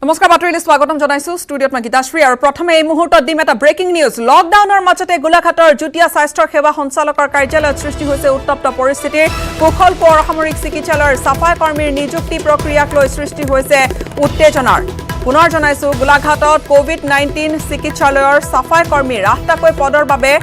নমস্কাৰ বাতৰিলৈ স্বাগতম জনাইছো ষ্টুডিঅত মই গীতাশ্ৰী আৰু প্ৰথমে এই মুহূৰ্তত দিম এটা ব্ৰেকিং নিউজ লকডাউনৰ মাজতে গোলাঘাটৰ জুটিয়া স্বাস্থ্য সেৱা সঞ্চালকৰ কাৰ্যালয়ত সৃষ্টি হৈছে উত্তপ্ত পৰিস্থিতি কুশল কোঁৱৰ অসামৰিক চিকিৎসালয়ৰ সাফাই কৰ্মীৰ নিযুক্তি প্ৰক্ৰিয়াক লৈ সৃষ্টি হৈছে উত্তেজনাৰ পুনৰ জনাইছো গোলাঘাটত কোভিড-19 চিকিৎসালয়ৰ সাফাই কৰ্মীৰ আঠটাকৈ পদৰ বাবে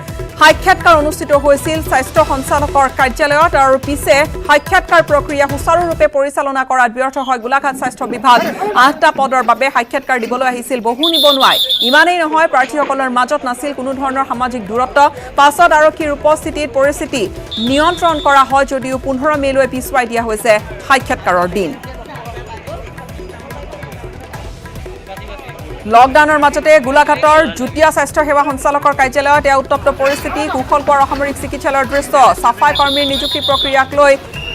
সাক্ষাৎকাৰ অনুষ্ঠিত হৈছিল স্বাস্থ্য সঞ্চালকৰ কাৰ্যালয়ত আৰু পিছে সাক্ষাৎকাৰ প্ৰক্ৰিয়া সুচাৰুৰূপে পৰিচালনা কৰাত ব্যৰ্থ হয় গোলাঘাট স্বাস্থ্য বিভাগ আঠটা পদৰ বাবে সাক্ষাৎকাৰ দিবলৈ আহিছিল বহু নিবনুৱাই ইমানেই নহয় প্ৰাৰ্থীসকলৰ মাজত নাছিল কোনো ধৰণৰ সামাজিক দূৰত্ব পাছত আৰক্ষীৰ উপস্থিতিত পৰিস্থিতি নিয়ন্ত্ৰণ কৰা হয় যদিও 15 মেলৈ পিছুৱাই দিয়া হৈছে সাক্ষাৎকাৰৰ দিন লকডাউনৰ মাজতে গোলাঘাটৰ জুটিয়া স্বাস্থ্য সেৱা সঞ্চালকৰ কাৰ্যালয়ত এয়া উত্তপ্ত পৰিস্থিতি কুশল কোঁৱৰ অসামৰিক চিকিৎসালয়ৰ দৃশ্য সাফাই কৰ্মীৰ নিযুক্তি প্ৰক্ৰিয়াক লৈ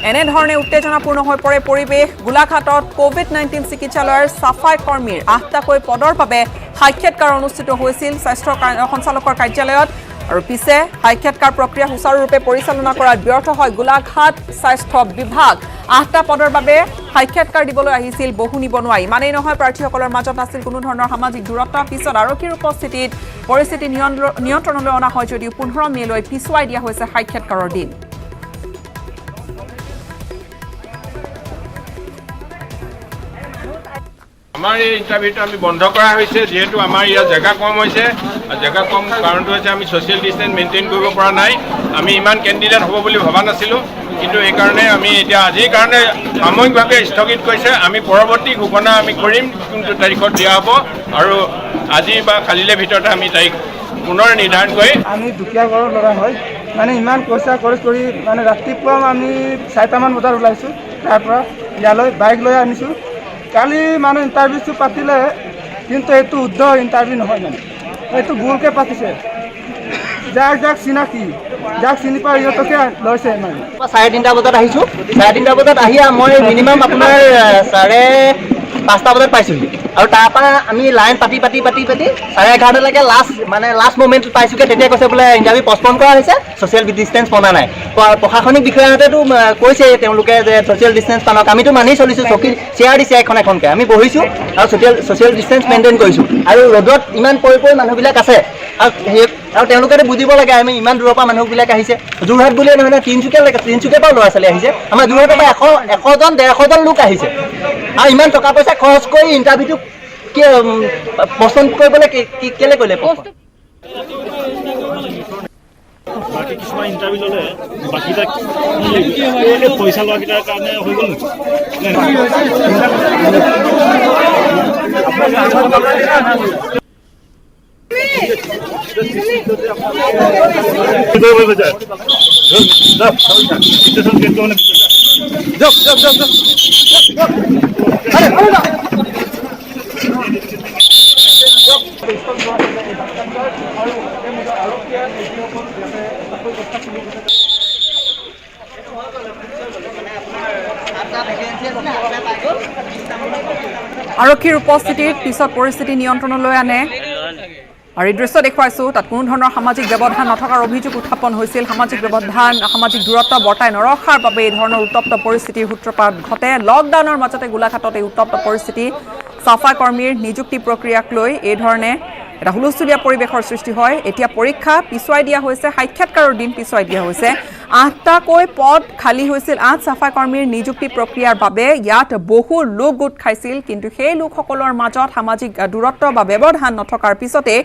এনেধৰণে উত্তেজনাপূৰ্ণ হৈ পৰে পৰিৱেশ গোলাঘাটত কোভিড-19 চিকিৎসালয়ৰ সাফাই কৰ্মীৰ আঠটাকৈ পদৰ বাবে সাক্ষাৎকাৰ অনুষ্ঠিত হৈছিল স্বাস্থ্য সঞ্চালকৰ কাৰ্যালয়ত আৰু পিছে সাক্ষাৎকাৰ প্ৰক্ৰিয়া সুচাৰুৰূপে পৰিচালনা কৰাত ব্যৰ্থ হয় গোলাঘাট স্বাস্থ্য বিভাগ আঠটা পদৰ বাবে সাক্ষাৎকাৰ দিবলৈ আহিছিল বহু নিবনুৱাই ইমানেই নহয় প্ৰাৰ্থীসকলৰ মাজত আছিল কোনো ধৰণৰ সামাজিক দূৰত্ব পিছত আৰক্ষীৰ উপস্থিতিত পৰিস্থিতি নিয়ন্ত্ৰণলৈ অনা হয় যদিও 15 মেলৈ পিছুৱাই দিয়া হৈছে সাক্ষাৎকাৰৰ দিন আমাৰ এই ইণ্টাৰভিউটো আমি বন্ধ কৰা হৈছে যেহেতু আমাৰ ইয়াত জেগা কম হৈছে জেগা কম কাৰণটো হৈছে আমি ছ'চিয়েল ডিষ্টেঞ্চ মেইনটেইন কৰিব পৰা নাই আমি ইমান কেণ্ডিডেট হ'ব বুলি ভবা নাছিলোঁ কিন্তু এইকাৰণে আমি এতিয়া আজিৰ কাৰণে সাময়িকভাৱে স্থগিত কৰিছে আমি পৰৱৰ্তী ঘোষণা আমি কৰিম কোনটো তাৰিখত দিয়া হ'ব আৰু আজি বা কালিলৈ ভিতৰতে আমি তাৰিখ পুনৰ নিৰ্ধাৰণ কৰি আমি দুখীয়া ঘৰৰ ল'ৰা হয় মানে ইমান পইচা খৰচ কৰি মানে ৰাতিপুৱা আমি 4টামান বজাত ওলাইছোঁ তাৰপৰা ইয়ালৈ বাইক লৈ আনিছোঁ কালি মানে ইণ্টাৰভিউটো পাতিলে কিন্তু এইটো শুদ্ধ ইণ্টাৰভিউ নহয় মানে এইটো ভুলকৈ পাতিছে যাক চিনাকি যাক চিনি পায় ইহঁতকে লৈছে মানে 3:30 বজাত আহিছোঁ 3:30 বজাত আহি মই মিনিমাম আপোনাৰ 5:30 বজাত পাইছোঁহি আৰু তাৰপৰা আমি লাইন পাতি 11:30লৈকে লাষ্ট মমেণ্ট পাইছোঁগৈ তেতিয়া কৈছে বোলে ইণ্টাৰভিউ পষ্টপন কৰা হৈছে ছ'চিয়েল ডিষ্টেঞ্চ মনা নাই প্ৰশাসনিক বিষয়াহঁতেতো কৈছে তেওঁলোকে যে ছ'চিয়েল ডিষ্টেঞ্চ পানক আমিতো মানি চলিছোঁ চকী চেয়াৰ দিছে এখনকৈ আমি বহিছোঁ আৰু ছ'চিয়েল ডিষ্টেঞ্চ মেইনটেইন কৰিছোঁ আৰু ৰ'দত ইমান পৰি মানুহবিলাক আছে আৰু তেওঁলোকে বুজিব লাগে আমি ইমান দূৰৰ পৰা মানুহবিলাক আহিছে যোৰহাট বুলিয়ে নহয় নহয় তিনিচুকীয়াৰ পৰা ল'ৰা ছোৱালী আহিছে আমাৰ যোৰহাটৰ পৰা 100-150জন লোক আহিছে আৰু ইমান টকা পইচা খৰচ কৰি ইণ্টাৰভিউটো পচন্দ কৰিবলৈ কেলৈ কৰিলে বাকী কিছুমান ইণ্টাৰভিউ ল'লে বাকীটা পইচা লোৱাকেইটাৰ কাৰণে হৈ গ'ল আৰক্ষীৰ উপস্থিতিত পিছত পৰিস্থিতি নিয়ন্ত্ৰণলৈ আনে আৰু এই দৃশ্য দেখুৱাইছোঁ তাত কোনো ধৰণৰ সামাজিক ব্যৱধান নথকাৰ অভিযোগ উত্থাপন হৈছিল সামাজিক ব্যৱধান সামাজিক দূৰত্ব বৰ্তাই নৰখাৰ বাবে এই ধৰণৰ উত্তপ্ত পৰিস্থিতিৰ সূত্ৰপাত ঘটে লকডাউনৰ মাজতে গোলাঘাটত এই উত্তপ্ত পৰিস্থিতি সাফাই কৰ্মীৰ নিযুক্তি প্ৰক্ৰিয়াক লৈ এই ধৰণে এটা হুলস্থুলীয়া পৰিৱেশৰ সৃষ্টি হয় এতিয়া পৰীক্ষা পিছুৱাই দিয়া হৈছে সাক্ষাৎকাৰৰ দিন পিছুৱাই দিয়া হৈছে 8টাকৈ পদ খালী হৈছিল 8 সাফাই কৰ্মীৰ নিযুক্তি প্ৰক্ৰিয়াৰ বাবে ইয়াত বহু লোক গোট খাইছিল কিন্তু সেই লোকসকলৰ মাজত সামাজিক দূৰত্ব বা ব্যৱধান নথকাৰ পিছতে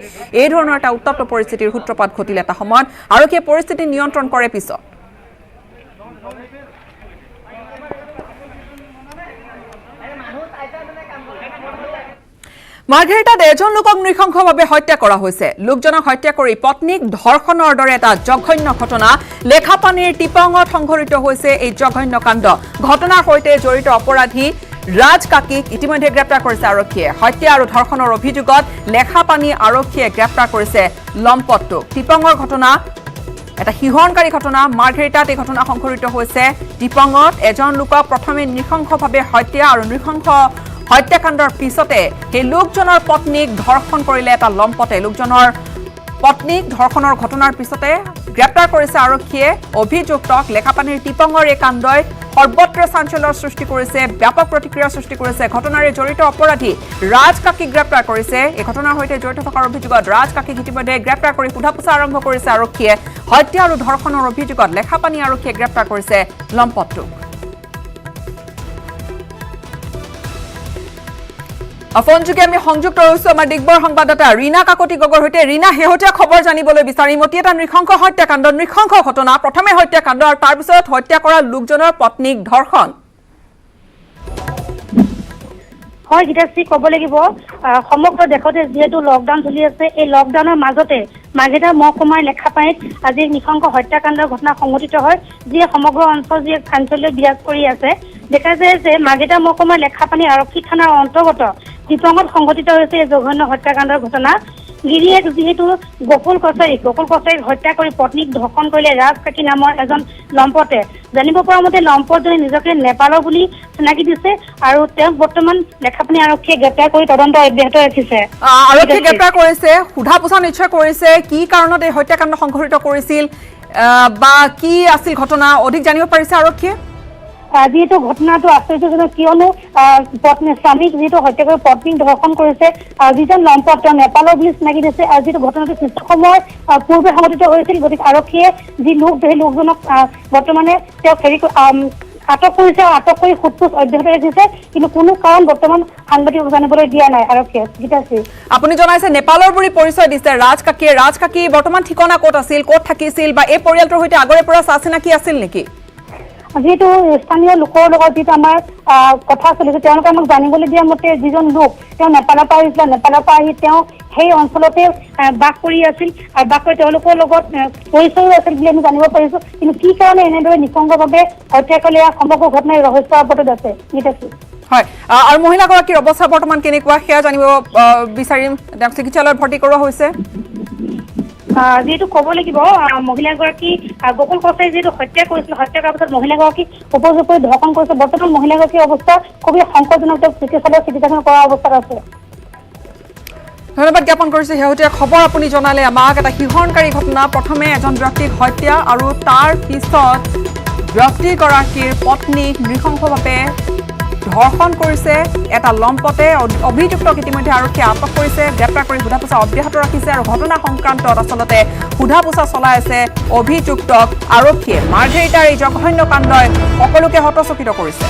এই ধৰণৰ এটা উত্তপ্ত পৰিস্থিতিৰ সূত্ৰপাত ঘটিল এটা সময়ত আৰক্ষীয়ে পৰিস্থিতি নিয়ন্ত্ৰণ কৰে পিছত মাৰ্ঘেৰিটাত এজন লোকক নৃশংসভাৱে হত্যা কৰা হৈছে লোকজনক হত্যা কৰি পত্নীক ধৰ্ষণৰ দৰে এটা জঘন্য ঘটনা লেখাপানীৰ টিপাঙত সংঘটিত হৈছে এই জঘন্য কাণ্ড ঘটনাৰ সৈতে জড়িত অপৰাধী ৰাজ কাকিক ইতিমধ্যে গ্ৰেপ্তাৰ কৰিছে আৰক্ষীয়ে হত্যা আৰু ধৰ্ষণৰ অভিযোগত লেখাপানী আৰক্ষীয়ে গ্ৰেপ্তাৰ কৰিছে লম্পটটোক টিপাঙৰ ঘটনা এটা হিহৰণকাৰী ঘটনা মাৰ্ঘেৰিটাত এই ঘটনা সংঘটিত হৈছে টিপাঙত এজন লোকক প্ৰথমে নৃশংসভাৱে হত্যা আৰু নৃশংস হত্যাকাণ্ডৰ পিছতে সেই লোকজনৰ পত্নীক ধৰ্ষণ কৰিলে এটা লম্পটে লোকজনৰ পত্নীক ধৰ্ষণৰ ঘটনাৰ পিছতে গ্ৰেপ্তাৰ কৰিছে আৰক্ষীয়ে অভিযুক্তক লেখাপানীৰ টিপাঙৰ এই কাণ্ডই সৰ্বত্ৰ চাঞ্চল্যৰ সৃষ্টি কৰিছে, ব্যাপক প্ৰতিক্ৰিয়াৰ সৃষ্টি কৰিছে। ঘটনাৰে জড়িত অপৰাধী ৰাজ কাকিক গ্ৰেপ্তাৰ কৰিছে। এই ঘটনাৰ সৈতে জড়িত থকাৰ অভিযোগত ৰাজ কাকিক ইতিমধ্যে গ্ৰেপ্তাৰ কৰি সোধা-পোছা আৰম্ভ কৰিছে আৰক্ষীয়ে। হত্যা আৰু ধৰ্ষণৰ অভিযোগত লেখাপানী আৰক্ষীয়ে গ্ৰেপ্তাৰ কৰিছে লম্পটটোক। ফোনযোগে আমি সংযুক্ত হৈছো আমাৰ ডিগবৰ সংবাদদাতা ৰীনা কাকতি গগৈৰ সৈতে। ৰীনা, শেহতীয়া খবৰ জানিবলৈ বিচাৰিম। অতি এটা নৃশংস হত্যাকাণ্ড, নৃশংস ঘটনা। প্ৰথমে হত্যাকাণ্ড আৰু তাৰপিছত হত্যা কৰা লোকজনৰ পত্নীক ধৰ্ষণ। হয় গীতাশ্ৰী, ক'ব লাগিব সমগ্ৰ দেশতে যিহেতু লকডাউন চলি আছে, এই লকডাউনৰ মাজতে মাৰ্ঘেৰিটা মহকুমাৰ লেখাপানীত আজি নৃশংস হত্যাকাণ্ডৰ ঘটনা সংঘটিত হয়, যিয়ে সমগ্ৰ অঞ্চল যি চাঞ্চল্য বিৰাজ কৰি আছে। দেখা যায় যে মাৰ্ঘেৰিটা মহকুমাৰ লেখাপানী আৰক্ষী থানাৰ অন্তৰ্গত দিপঙত সংঘটিত হৈছে এই জঘন্য হত্যাকাণ্ডৰ ঘটনা। গিৰিয়েক যিহেতু গকুল কছাৰীক হত্যা কৰি পত্নীক ধৰ্ষণ কৰিলে ৰাজ কাকি নামৰ এজন লম্পটে। জানিব পৰা মতে লম্পটজনে নিজকে নেপালৰ বুলি চিনাকি দিছে আৰু তেওঁক বৰ্তমান লেখাপানী আৰক্ষীয়ে গ্ৰেপ্তাৰ কৰি তদন্ত অব্যাহত ৰাখিছে। আৰক্ষীয়ে গ্ৰেপ্তাৰ কৰিছে, সোধা-পোছা নিশ্চয় কৰিছে। কি কাৰণত এই হত্যাকাণ্ড সংঘটিত কৰিছিল বা কি আছিল ঘটনা, অধিক জানিব পাৰিছে আৰক্ষীয়ে? যিহেতু ঘটনাটো আশ্চৰ্যজনক, কিয়নো স্বামীক যিহেতু হত্যা কৰি পত্নীক ধৰ্ষণ কৰিছে যিজন লম্পট, তেওঁ নেপালৰ বুলি চিনাকি দিছে। আৰু যিটো ঘটনাটো কিছু সময়ৰ পূৰ্বে সংঘটিত হৈছিল, গতিকে আৰক্ষীয়ে যি লোক, সেই লোকজনক বৰ্তমানে তেওঁক আটক কৰিছে আৰু আটক কৰি সোধ-পোছ অব্যাহত ৰাখিছে, কিন্তু কোনো কাৰণ বৰ্তমান সাংবাদিকক জানিবলৈ দিয়া নাই আৰক্ষীয়ে। গীতাশ্ৰী, আপুনি জনাইছে নেপালৰ বুলি পৰিচয় দিছে ৰাজ কাকিয়ে। ৰাজ কাকি বৰ্তমান ঠিকনা ক'ত আছিল, ক'ত থাকিছিল বা এই পৰিয়ালটোৰ সৈতে আগৰে পৰা চা-চিনাকি আছিল নেকি? যিহেতু স্থানীয় লোকৰ লগত যিটো আমাৰ কথা চলিছে, তেওঁলোকে আমাক জানিবলৈ দিয়া মতে যিজন লোক তেওঁ নেপালৰ পৰা আহিছিলে, নেপালৰ পৰা আহি তেওঁ সেই অঞ্চলতে বাস কৰি আছিল আৰু বাস কৰি তেওঁলোকৰ লগত পৰিচয়ো আছিল বুলি আমি জানিব পাৰিছো। কিন্তু কি কাৰণে এনেদৰে নৃশংসভাৱে হত্যা কৰিলে, সমগ্ৰ ঘটনাই ৰহস্য আৱদ্ধ আছে। গীতাশ্ৰী, হয়, আৰু মহিলাগৰাকীৰ অৱস্থা বৰ্তমান কেনেকুৱা সেয়া জানিব বিচাৰিম। তেওঁক চিকিৎসালয়ত ভৰ্তি কৰোৱা হৈছে। যিহেতু ক'ব লাগিব মহিলাগৰাকী গকুল কছাৰী যিহেতু হত্যা কৰিছিল, হত্যা কৰাৰ পিছত মহিলাগৰাকীক উপযোগ কৰি ধৰ্ষণ কৰিছে। বৰ্তমান মহিলাগৰাকীৰ অৱস্থা খুবেই সংকটজনক, তেওঁক চিকিৎসালয়ত চিকিৎসা কৰা অৱস্থাত আছে। ধন্যবাদ জ্ঞাপন কৰিছো। শেহতীয়া খবৰ আপুনি জনালে আমাক। এটা শিহৰণকাৰী ঘটনা, প্ৰথমে এজন ব্যক্তিক হত্যা আৰু তাৰ পিছত ব্যক্তিগৰাকীৰ পত্নীক নৃশংসভাৱে ধৰ্ষণ কৰিছে এটা লম্পটে। অভিযুক্তক ইতিমধ্যে আৰক্ষীয়ে আটক কৰিছে, গ্ৰেপ্তাৰ কৰি সোধা-পোছা অব্যাহত ৰাখিছে আৰু ঘটনা সংক্ৰান্তত আচলতে সোধা-পোছা চলাই আছে অভিযুক্তক আৰক্ষীয়ে। মাৰ্ঘেৰিটাৰ এই জঘন্য কাণ্ডই সকলোকে হতচকিত কৰিছে।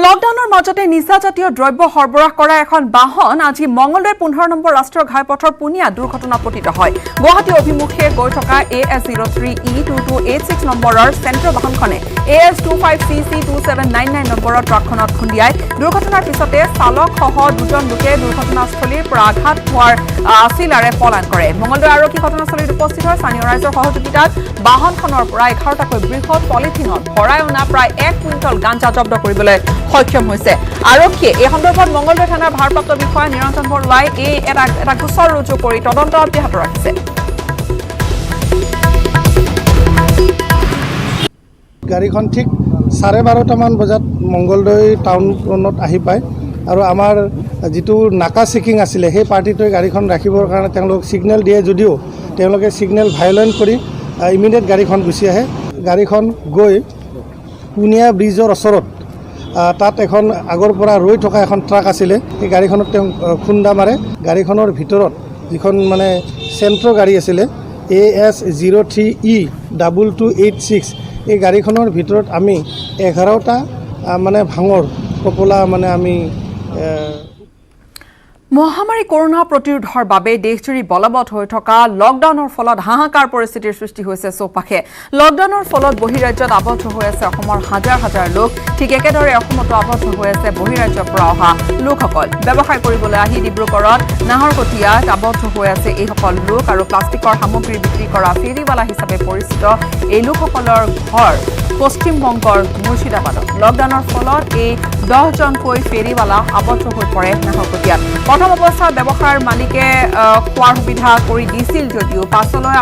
লকডাউনৰ মাজতে নিচাজাতীয় দ্ৰব্য সৰবৰাহ কৰা এখন বাহন আজি মঙলদৈ 15 নম্বৰ ৰাষ্ট্ৰীয় ঘাইপথৰ পুনিয়া দুৰ্ঘটনাত পতিত হয়। গুৱাহাটী অভিমুখে গৈ থকা AS03E2286 নম্বৰৰ চেণ্ট্ৰ বাহনখনে AS25CC2799 নম্বৰৰ ট্ৰাকখনত খুন্দিয়ায়। দুৰ্ঘটনাৰ পিছতে চালকসহ দুজন লোকে দুৰ্ঘটনাস্থলীৰ পৰা আঘাত হোৱাৰ চিলাৰে পলায়ন কৰে। মঙলদৈ আৰক্ষী ঘটনাস্থলীত উপস্থিত হয়। স্থানীয় ৰাইজৰ সহযোগিতাত বাহনখনৰ পৰা 11টাকৈ বৃহৎ পলিথিনত ভৰাই অনা প্ৰায় 1 কুইণ্টল গাঞ্জা জব্দ কৰিবলৈ সক্ষম হৈছে। আৰক্ষীয়ে এই সন্দৰ্ভত মঙলদৈ থানাৰ ভাৰপ্ৰাপ্ত বিষয়া নিৰঞ্জন বৰুৱাই এটা গোচৰ ৰুজু কৰি তদন্ত অব্যাহত ৰাখিছে। গাড়ীখন ঠিক 12:30মান বজাত মংগলদৈ টাউনত আহি পায় আৰু আমাৰ যিটো নাকা চেকিং আছিলে সেই পাৰ্টিটোৱে গাড়ীখন ৰাখিবৰ কাৰণে তেওঁলোক ছিগনেল দিয়ে, যদিও তেওঁলোকে ছিগনেল ভায়লেণ্ট কৰি ইমিডিয়েট গাড়ীখন গুচি আহে। গাড়ীখন গৈ পুনিয়া ব্ৰিজৰ ওচৰত তাত এখন আগৰ পৰা ৰৈ থকা এখন ট্ৰাক আছিলে, সেই গাড়ীখনত তেওঁ খুন্দা মাৰে। গাড়ীখনৰ ভিতৰত যিখন মানে চেণ্ট্ৰ গাড়ী আছিলে AS03E2286, এই গাড়ীখনৰ ভিতৰত আমি 11টা মানে ভাঙৰ টোপোলা মানে আমি মহামাৰী কৰোনা প্ৰতিৰোধৰ বাবে দেশজুৰি বলবৎ হৈ থকা লকডাউনৰ ফলত হাহাকাৰ পৰিস্থিতিৰ সৃষ্টি হৈছে চৌপাশে। লকডাউনৰ ফলত বহিৰাজ্যত আবদ্ধ হৈ আছে অসমৰ হাজাৰ হাজাৰ লোক। ঠিক একেদৰে অসমতো আবদ্ধ হৈ আছে বহিৰাজ্যৰ পৰা অহা লোকসকল। ব্যৱসায় কৰিবলৈ আহি ডিব্ৰুগড়ত নাহৰকটীয়াত আবদ্ধ হৈ আছে এইসকল লোক আৰু প্লাষ্টিকৰ সামগ্ৰী বিক্ৰী কৰা ফেৰীৱালা হিচাপে পৰিচিত এই লোকসকলৰ ঘৰ পশ্চিমবংগৰ মুৰ্ছিদাবাদত। লকডাউনৰ ফলত এই 10জনকৈ ফেৰীৱালা আবদ্ধ হৈ পৰে নাহৰকটীয়াত। প্ৰথম অৱস্থাত ব্যৱসায়ৰ মালিকে খোৱাৰ সুবিধা কৰি দিছিল যদিও পাছলৈ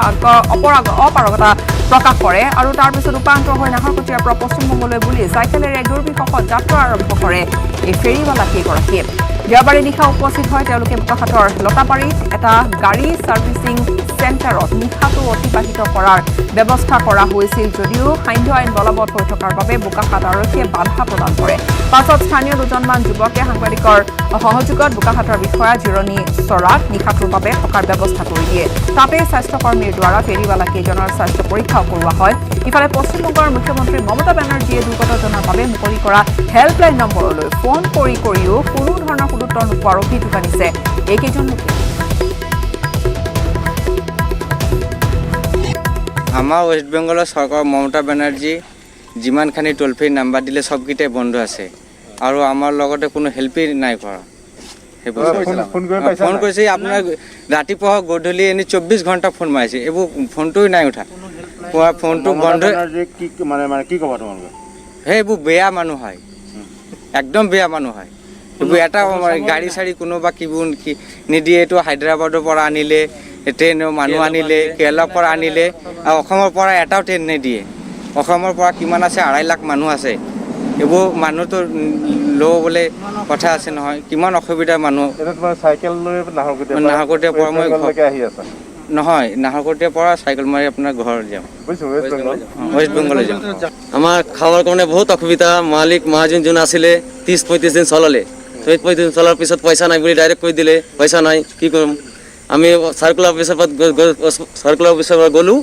অপাৰগতা প্ৰকাশ কৰে আৰু তাৰপিছত ৰূপান্তৰ হৈ নাহৰকটীয়াৰ পৰা পশ্চিমবংগলৈ বুলি চাইকেলেৰে দুৰ্বিষহত যাত্ৰা আৰম্ভ কৰে এই ফেৰীৱালা কেইগৰাকীয়ে। দেওবাৰে নিশা উপস্থিত হয় তেওঁলোকে বোকাখাতৰ লতাবাৰীত এটা গাড়ী ছাৰ্ভিচিং চেণ্টাৰত নিশাটো অতিবাহিত কৰাৰ ব্যৱস্থা কৰা হৈছিল যদিও সান্ধ্য আইন বলবৎ হৈ থকাৰ বাবে বোকাখাত আৰক্ষীয়ে বাধা প্ৰদান কৰে পাছত স্থানীয় দুজনমান যুৱকে সাংবাদিকৰ সহযোগত বোকাখাতৰ বিষয়া জিৰণি চৰাত নিশাটোৰ বাবে থকাৰ ব্যৱস্থা কৰি দিয়ে তাতে স্বাস্থ্যকৰ্মীৰ দ্বাৰা ফেৰীৱালা কেইজনৰ স্বাস্থ্য পৰীক্ষাও কৰোৱা হয় ইফালে পশ্চিমবংগৰ মুখ্যমন্ত্ৰী মমতা বেনাৰ্জীয়ে দুৰ্ঘটনাজনৰ বাবে মুকলি কৰা হেল্পলাইন নম্বৰলৈ ফোন কৰিও কোনো ধৰণৰ গুৰুত্ব নোপোৱাৰ অভিযোগ আনিছে এইকেইজন লোকে আমাৰ ৱেষ্ট বেংগলৰ চৰকাৰ মমতা বেনাৰ্জী যিমানখিনি টোল ফ্ৰী নাম্বাৰ দিলে সবকেইটাই বন্ধ আছে আৰু আমাৰ লগতে কোনো হেল্পেই নাই কৰা ফোন কৰিছে আপোনাৰ ৰাতিপুৱা গধূলি এনে 24 ঘণ্টা ফোন মাৰিছে এইবোৰ ফোনটোই নাই উঠা ফোনটো বন্ধ কি ক'ব তোমালোকে সেইবোৰ বেয়া মানুহ হয় একদম বেয়া মানুহ হয় এইবোৰ এটা গাড়ী চাড়ী কোনোবা কিবোৰ নিদিয়ে এইটো হায়দৰাবাদৰ পৰা আনিলে ট্ৰেইনৰ মানুহ আনিলে কেৰেলাৰ পৰা আনিলে আৰু অসমৰ পৰা এটাও ট্ৰেইন নিদিয়ে অসমৰ পৰা কিমান আছে 2.5 লাখ মানুহ আছে এইবোৰ মানুহটো ল'বলৈ কথা আছে নহয় কিমান অসুবিধা মানুহ চাইকেল লৈ নাহৰকটীয়াৰ পৰা মই আহি আছা নহয় নাহৰকটীয়াৰ পৰা চাইকেল মাৰি আপোনাৰ ঘৰ যাম ৱেষ্ট বেংগলৈ যাম আমাৰ খাবৰ কাৰণে বহুত অসুবিধা মালিক মহাজন যোন আছিলে 30-35 দিন চলালে 35 দিন চলাৰ পিছত পইচা নাই বুলি ডাইৰেক্ট কৈ দিলে পইচা নাই কি কৰিম আমি চাৰ্কুলাৰ অফিচৰ পৰা গ'লোঁ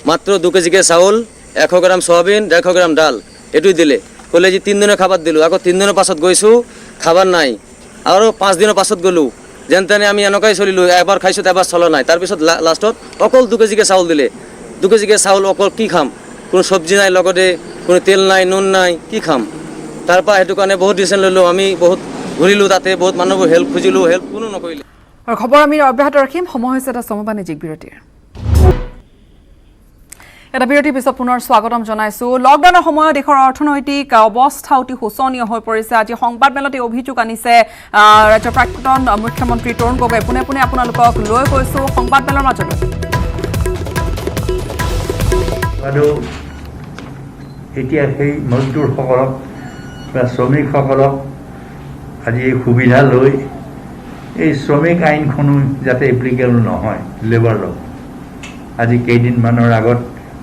মাত্ৰ 2 কেজিকে চাউল 100 গ্ৰাম চয়াবিন 150 গ্ৰাম ডাল এইটোৱে দিলে ক'লে যে 3 দিনৰ খাবাৰ দিলোঁ আকৌ 3 দিনৰ পাছত গৈছোঁ খাবাৰ নাই আৰু 5 দিনৰ পাছত গ'লোঁ যেন তেনে আমি এনেকুৱাই চলিলোঁ এবাৰ খাইছোঁ এবাৰ চলা নাই তাৰপিছত লাষ্টত অকল 2 কেজিকে চাউল দিলে 2 কেজিকে চাউল অকল কি খাম কোনো চব্জি নাই লগতে কোনো তেল নাই নুন নাই কি খাম তাৰপৰা সেইটো কাৰণে বহুত ডিচিশ্যন ল'লোঁ আমি বহুত ঘূৰিলোঁ তাতে বহুত মানুহবোৰ হেল্প খুজিলোঁ হেল্প কোনো নকৰিলে আৰু খবৰ আমি অব্যাহত ৰাখিম সময় হৈছে এটা সমবাণিজ্যিক বিৰতিৰ এটা বিৰতিৰ পিছত পুনৰ স্বাগতম জনাইছো লকডাউনৰ সময়ত দেশৰ অৰ্থনৈতিক অৱস্থা অতি শোচনীয় হৈ পৰিছে আজি সংবাদমেলতে অভিযোগ আনিছে ৰাজ্যৰ প্ৰাক্তন মুখ্যমন্ত্ৰী তৰুণ গগৈ পুনে পুনে আপোনালোকক লৈ গৈছো সংবাদমেলৰ মাজলৈ আৰু এতিয়া সেই মজদুৰসকলক বা শ্ৰমিকসকলক আজি এই সুবিধা লৈ এই শ্ৰমিক আইনখনো যাতে এপ্লিকেবল নহয় লেবাৰ ল আজি কেইদিনমানৰ আগত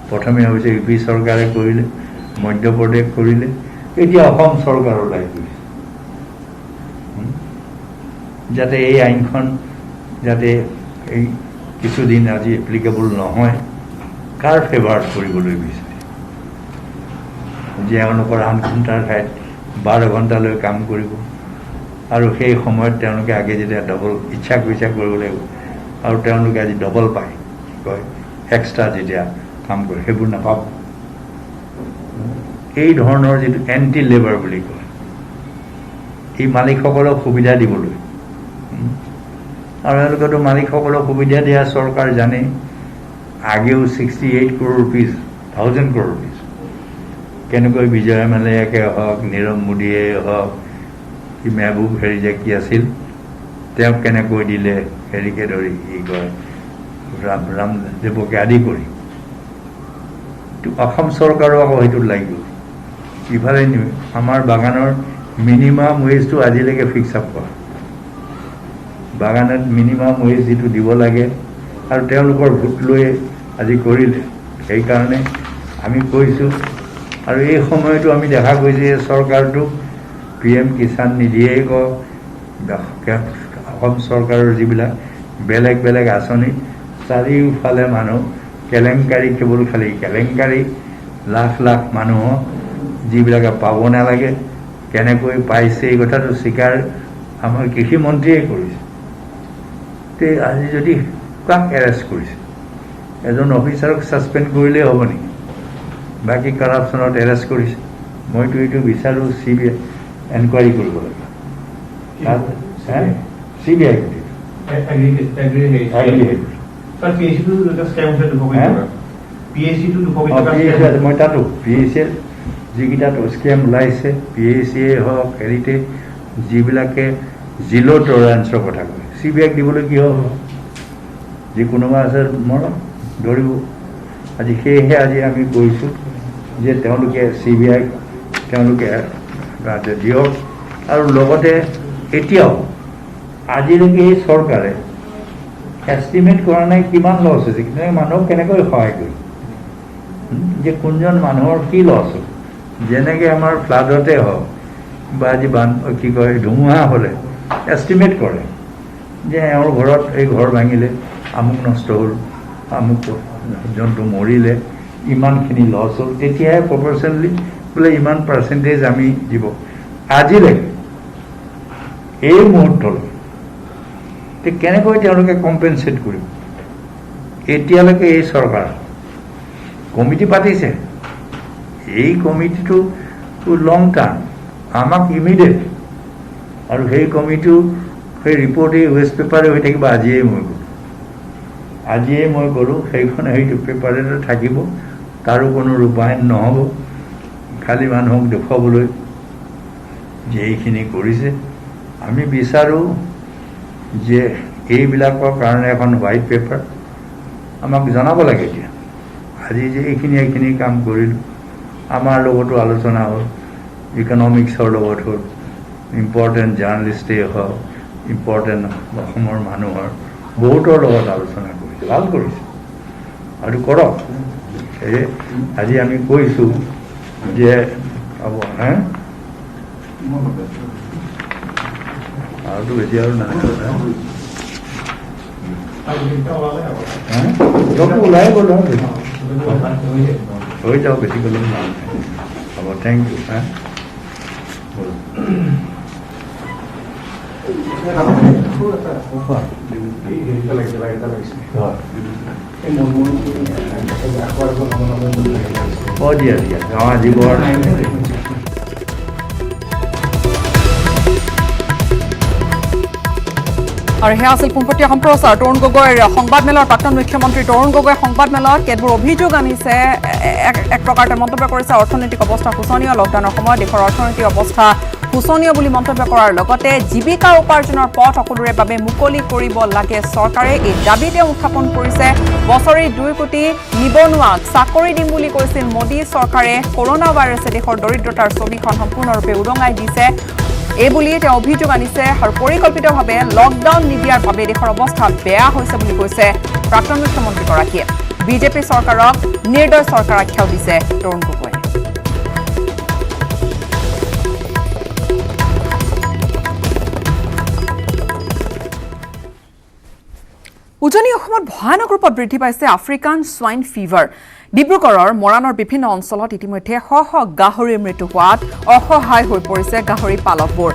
প্ৰথমে হৈছে ইউ পি চৰকাৰে কৰিলে মধ্যপ্ৰদেশ কৰিলে এতিয়া অসম চৰকাৰ ওলাই গৈছে যাতে এই আইনখন যাতে এই কিছুদিন আজি এপ্লিকেবল নহয় কাৰ ফেভাৰত কৰিবলৈ বিচাৰে তেওঁলোকৰ 8 ঘণ্টাৰ ঠাইত 12 ঘণ্টালৈ কাম কৰিব আৰু সেই সময়ত তেওঁলোকে আগে যেতিয়া ডবল ইচ্ছা কৰিব লাগিব আৰু তেওঁলোকে আজি ডবল পায় কয় এক্সট্ৰা যেতিয়া কাম কৰে সেইবোৰ নাপাব এই ধৰণৰ যিটো এণ্টি লেবাৰ বুলি কয় এই মালিকসকলক সুবিধা দিবলৈ আৰু তেওঁলোকেতো মালিকসকলক সুবিধা দিয়া চৰকাৰ জানে আগেও 68 crore rupees 1000 crore rupees কেনেকৈ বিজয় মাল্যাকে হওক নীৰৱ মোদীয়ে হওক কি মেহবুব হেৰি যে কি আছিল তেওঁক কেনেকৈ দিলে হেৰিকে ধৰি কি কয় ৰামদেৱকে আদি কৰি অসম চৰকাৰো আকৌ সেইটোত লাগিব ইফালে আমাৰ বাগানৰ মিনিমাম ৱেজটো আজিলৈকে ফিক্স আপ কৰা বাগানত মিনিমাম ৱেজ যিটো দিব লাগে আৰু তেওঁলোকৰ ভোট লৈ আজি কৰিলে সেইকাৰণে আমি কৈছোঁ আৰু এই সময়তো আমি দেখা গৈছে যে চৰকাৰটো PM কিষাণ নিধিয়েই কওক অসম চৰকাৰৰ যিবিলাক বেলেগ বেলেগ আঁচনি চাৰিওফালে মানুহ কেলেংকাৰী কেৱল খালি কেলেংকাৰী লাখ লাখ মানুহক যিবিলাকে পাব নালাগে কেনেকৈ পাইছে এই কথাটো স্বীকাৰ আমাৰ কৃষিমন্ত্ৰীয়ে কৰিছে তে আজি যদি কাক এৰেষ্ট কৰিছে এজন অফিচাৰক ছাছপেণ্ড কৰিলেই হ'ব নেকি বাকী কৰাপশ্যনত এৰেষ্ট কৰিছে মইতো এইটো বিচাৰোঁ CBI এনকুৱাৰী কৰিব লাগে CBI মই তাতো PHC যিকেইটাতো স্কেম ওলাইছে PHC হওক হেৰিতে যিবিলাকে জিৰ' টলাৰেঞ্চৰ কথা কয় CBI দিবলৈ কি হ'ব যি কোনোবা আছে মৰম ধৰিব আজি সেয়েহে আজি আমি কৈছোঁ যে তেওঁলোকে CBI তেওঁলোকে দিয়ক আৰু লগতে এতিয়াও আজিলৈকে এই চৰকাৰে এষ্টিমেট কৰা নাই কিমান লছ হৈছে, কিন্তু মানুহক কেনেকৈ সহায় কৰি যে কোনজন মানুহৰ কি লছ হ'ল। যেনেকৈ আমাৰ ফ্লাডতে হওক বা আজি কি কয় ধুমুহা হ'লে এষ্টিমেট কৰে যে এওঁৰ ঘৰত এই ঘৰ ভাঙিলে আমুক নষ্ট হ'ল, আমুক জন্তু মৰিলে, ইমানখিনি লছ হ'ল, তেতিয়াহে প্ৰপৰ্চনেলি বোলে ইমান পাৰ্চেণ্টেজ আমি দিব। আজিলৈকে এই মুহূৰ্তলৈ কেনেকৈ তেওঁলোকে কম্পেনচেট কৰিব। এতিয়ালৈকে এই চৰকাৰ কমিটি পাতিছে, এই কমিটিটো লং টাৰ্ম, আমাক ইমিডিয়েট, আৰু সেই কমিটিও সেই ৰিপৰ্ট এই ৱেষ্ট পেপাৰে হৈ থাকিব। আজিয়েই মই গ'লোঁ সেইখন সেইটো পেপাৰতে থাকিব, তাৰো কোনো ৰূপায়ণ নহ'ব, খালি মানুহক দেখুৱাবলৈ যে এইখিনি কৰিছে। আমি বিচাৰোঁ যে এইবিলাকৰ কাৰণে এখন হোৱাইট পেপাৰ আমাক জনাব লাগে। এতিয়া আজি যে এইখিনি কাম কৰিলোঁ, আমাৰ লগতো আলোচনা হ'ল, ইকনমিক্সৰ লগত হ'ল, ইম্পৰ্টেণ্ট জাৰ্ণালিষ্টেই হওক, ইম্পৰ্টেণ্ট অসমৰ মানুহৰ বহুতৰ লগত আলোচনা কৰিছে, ভাল কৰিছে আৰু কৰক। সেয়ে আজি আমি কৈছোঁ যে হ'ব আৰুতো বেছি আৰু নাই ওলাই গ'ল হৈ যাওক, বেছি গ'লেও নাই। হ'ব, থেংক ইউ। দিয়া আজি বৰ আৰু সেয়া আছিল পোনপটীয়া সম্প্ৰচাৰ। তৰুণ গগৈৰ সংবাদমেলৰ প্ৰাক্তন মুখ্যমন্ত্ৰী তৰুণ গগৈৰ সংবাদমেলত কেতবোৰ অভিযোগ আনিছে। এক প্ৰকাৰ তেওঁ মন্তব্য কৰিছে অৰ্থনৈতিক অৱস্থা শোচনীয়, লকডাউনৰ সময়ত দেশৰ অৰ্থনৈতিক অৱস্থা শোচনীয় বুলি মন্তব্য কৰাৰ লগতে জীৱিকা উপাৰ্জনৰ পথ সকলোৰে বাবে মুকলি কৰিব লাগে চৰকাৰে, এই দাবী তেওঁ উত্থাপন কৰিছে। বছৰি 2 কোটি নিবনুৱাক চাকৰি দিম বুলি কৈছিল মোদী চৰকাৰে। কৰোনা ভাইৰাছে দেশৰ দৰিদ্ৰতাৰ ছবিখন সম্পূৰ্ণৰূপে উদঙাই দিছে, এইবুলি তেওঁ অভিযোগ আনিছে। আৰু পৰিকল্পিতভাৱে লকডাউন নিদিয়াৰ বাবে দেশৰ অৱস্থা বেয়া হৈছে বুলি কৈছে প্ৰাক্তন মুখ্যমন্ত্ৰীগৰাকীয়ে। বিজেপি চৰকাৰক নিৰ্দয় চৰকাৰ আখ্যাও দিছে তৰুণ গগৈয়ে। উজনি অসমত ভয়ানক ৰূপত বৃদ্ধি পাইছে আফ্ৰিকান সোয়াইন ফিভাৰ। ডিব্ৰুগড়ৰ মৰাণৰ বিভিন্ন অঞ্চলত ইতিমধ্যে শ শ গাহৰিৰ মৃত্যু হোৱাত অসহায় হৈ পৰিছে গাহৰি পালকবোৰ।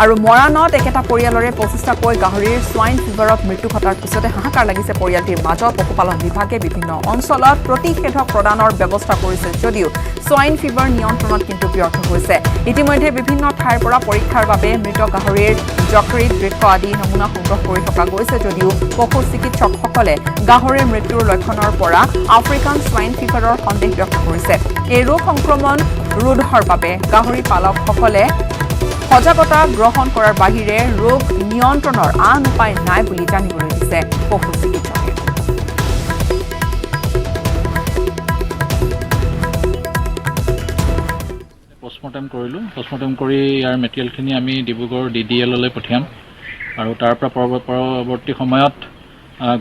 আৰু মৰাণত একেটা পৰিয়ালৰে 25টাকৈ গাহৰিৰ সোয়াইন ফিভাৰত মৃত্যু ঘটাৰ পিছতে হাহাকাৰ লাগিছে পৰিয়ালটিৰ মাজত। পশুপালন বিভাগে বিভিন্ন অঞ্চলত প্ৰতিষেধক প্ৰদানৰ ব্যৱস্থা কৰিছে যদিও সোয়াইন ফিভাৰ নিয়ন্ত্ৰণত কিন্তু ব্যৰ্থ হৈছে। ইতিমধ্যে বিভিন্ন ঠাইৰ পৰা পৰীক্ষাৰ বাবে মৃত গাহৰিৰ যকৃত, বৃক্ক আদি নমুনা সংগ্ৰহ কৰি থকা গৈছে যদিও পশু চিকিৎসকসকলে গাহৰিৰ মৃত্যুৰ লক্ষণৰ পৰা আফ্ৰিকান সোয়াইন ফিভাৰৰ সন্দেহ ব্যক্ত কৰিছে। এই ৰোগ সংক্ৰমণ ৰোধৰ বাবে গাহৰি পালকসকলে সজাগতা গ্ৰহণ কৰাৰ বাহিৰে ৰোগ নিয়ন্ত্ৰণৰ আন উপায় নাই বুলি জানিবলৈ দিছে পশু চিকিৎসকে। পষ্টমৰ্টেম কৰিলোঁ। পষ্টমৰ্টেম কৰি ইয়াৰ মেটেৰিয়েলখিনি আমি ডিব্ৰুগড় DDLলৈ পঠিয়াম আৰু তাৰ পৰা পৰৱৰ্তী সময়ত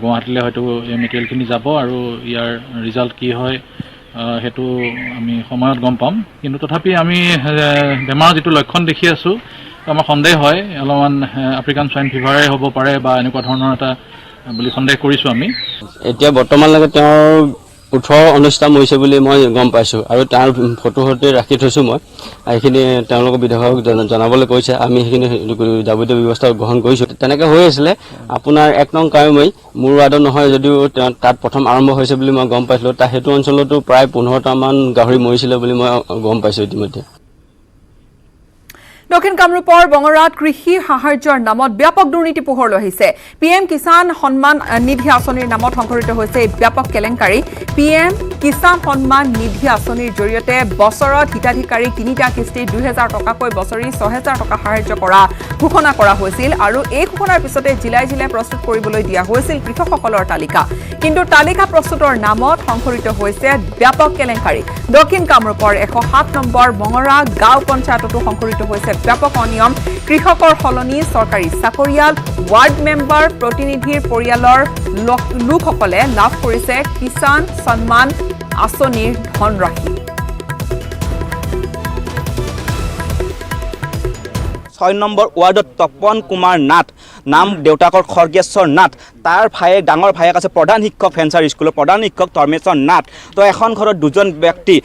গুৱাহাটীলৈ হয়তো এই মেটেৰিয়েলখিনি যাব আৰু ইয়াৰ ৰিজাল্ট কি হয় সেইটো আমি সময়ত গম পাম। কিন্তু তথাপি আমি বেমাৰৰ যিটো লক্ষণ দেখি আছোঁ, আমাৰ সন্দেহ হয় অলপমান আফ্ৰিকান সোয়াইন ফিভাৰে হ'ব পাৰে বা এনেকুৱা ধৰণৰ এটা বুলি সন্দেহ কৰিছোঁ আমি। এতিয়া বৰ্তমানলৈকে তেওঁৰ 18-19টা মৰিছে বুলি মই গম পাইছোঁ আৰু তাৰ ফটো সৈতে ৰাখি থৈছোঁ মই। এইখিনি তেওঁলোকৰ বিধায়কক জনাবলৈ কৈছে, আমি সেইখিনি যাৱতীয় ব্যৱস্থা গ্ৰহণ কৰিছোঁ। তেনেকৈ হৈ আছিলে আপোনাৰ 1 নং কাৱৈমাৰী মোৰ ৱাৰ্ডত নহয় যদিও তাত প্ৰথম আৰম্ভ হৈছে বুলি মই গম পাইছিলোঁ। সেইটো অঞ্চলতো প্ৰায় 15টামান গাহৰি মৰিছিলে বুলি মই গম পাইছোঁ ইতিমধ্যে। দক্ষিণ কামৰূপৰ বঙৰাত কৃষি সাহায্যৰ নামত ব্যাপক দুৰ্নীতি পোহৰলৈ আহিছে। PM কিষাণ সন্মান নিধি আঁচনিৰ নামত সংঘটিত হৈছে এই ব্যাপক কেলেংকাৰী। PM কিষাণ সন্মান নিধি আঁচনিৰ জৰিয়তে বছৰত হিতাধিকাৰীক 3টা কিস্তিত 2000 টকাকৈ বছৰি 6000 টকা সাহায্য কৰা ঘোষণা কৰা হৈছিল আৰু এই ঘোষণাৰ পিছতে জিলাই জিলাই প্ৰস্তুত কৰিবলৈ দিয়া হৈছিল কৃষকসকলৰ তালিকা কিন্তু তালিকা প্ৰস্তুতৰ নামত সংঘটিত হৈছে ব্যাপক কেলেংকাৰী দক্ষিণ কামৰূপৰ 107 নম্বৰ মঙৰা গাঁও পঞ্চায়ততো সংঘটিত হৈছে ব্যাপক অনিয়ম কৃষকৰ সলনি চৰকাৰী চাকৰিয়াল ৱাৰ্ড মেম্বাৰ প্ৰতিনিধিৰ পৰিয়ালৰ লোকসকলে লাভ কৰিছে কিষাণ সন্মান আঁচনিৰ ধনৰাশি 6 নম্বৰ ৱাৰ্ডত তপন কুমাৰ নাথ নাম দেউতাকৰ খৰ্গেশ্বৰ নাথ তাৰ ভায়েক ডাঙৰ ভায়েক আছে প্ৰধান শিক্ষক ফেঞ্চাৰ স্কুলৰ প্ৰধান শিক্ষক ধৰ্মেশ্বৰ নাথ তো এখন ঘৰত দুজন ব্যক্তি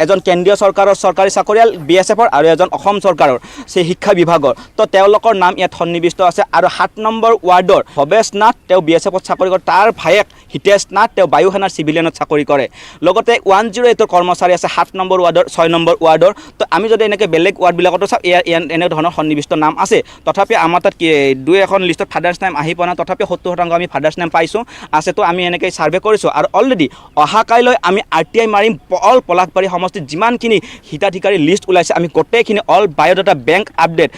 এজন কেন্দ্ৰীয় চৰকাৰৰ চৰকাৰী চাকৰিয়াল BSFৰ আৰু এজন অসম চৰকাৰৰ সেই শিক্ষা বিভাগৰ তো তেওঁলোকৰ নাম ইয়াত সন্নিৱিষ্ট আছে আৰু 7 নম্বৰ ৱাৰ্ডৰ ভৱেশ নাথ তেওঁ BSFত চাকৰি কৰে তাৰ ভায়েক হিতেশ নাথ তেওঁ বায়ু সেনাৰ চিভিলিয়ানত চাকৰি কৰে লগতে 108ৰ কৰ্মচাৰী আছে 7 নম্বৰ ৱাৰ্ডৰ 6 নম্বৰ ৱাৰ্ডৰ তো আমি যদি এনেকৈ বেলেগ ৱাৰ্ডবিলাকতো চাওঁ এনে ধৰণৰ সন্নিৱিষ্ট নাম আছে তথাপি আমাৰ তাত দুই এখন লিষ্টত ফাদাৰ্ছ নাম আহি পোৱা নাই তথাপি 70% আমি ফাদাৰ্ছ নাম পাইছোঁ আছে তো আমি এনেকৈ ছাৰ্ভে কৰিছোঁ আৰু অলৰেডি অহা কাইলৈ আমি RTI মাৰিম অল পলাশবাৰী সমষ্টিত যিমানখিনি হিতাধিকাৰী লিষ্ট ওলাইছে আমি গোটেইখিনি all biodata bank update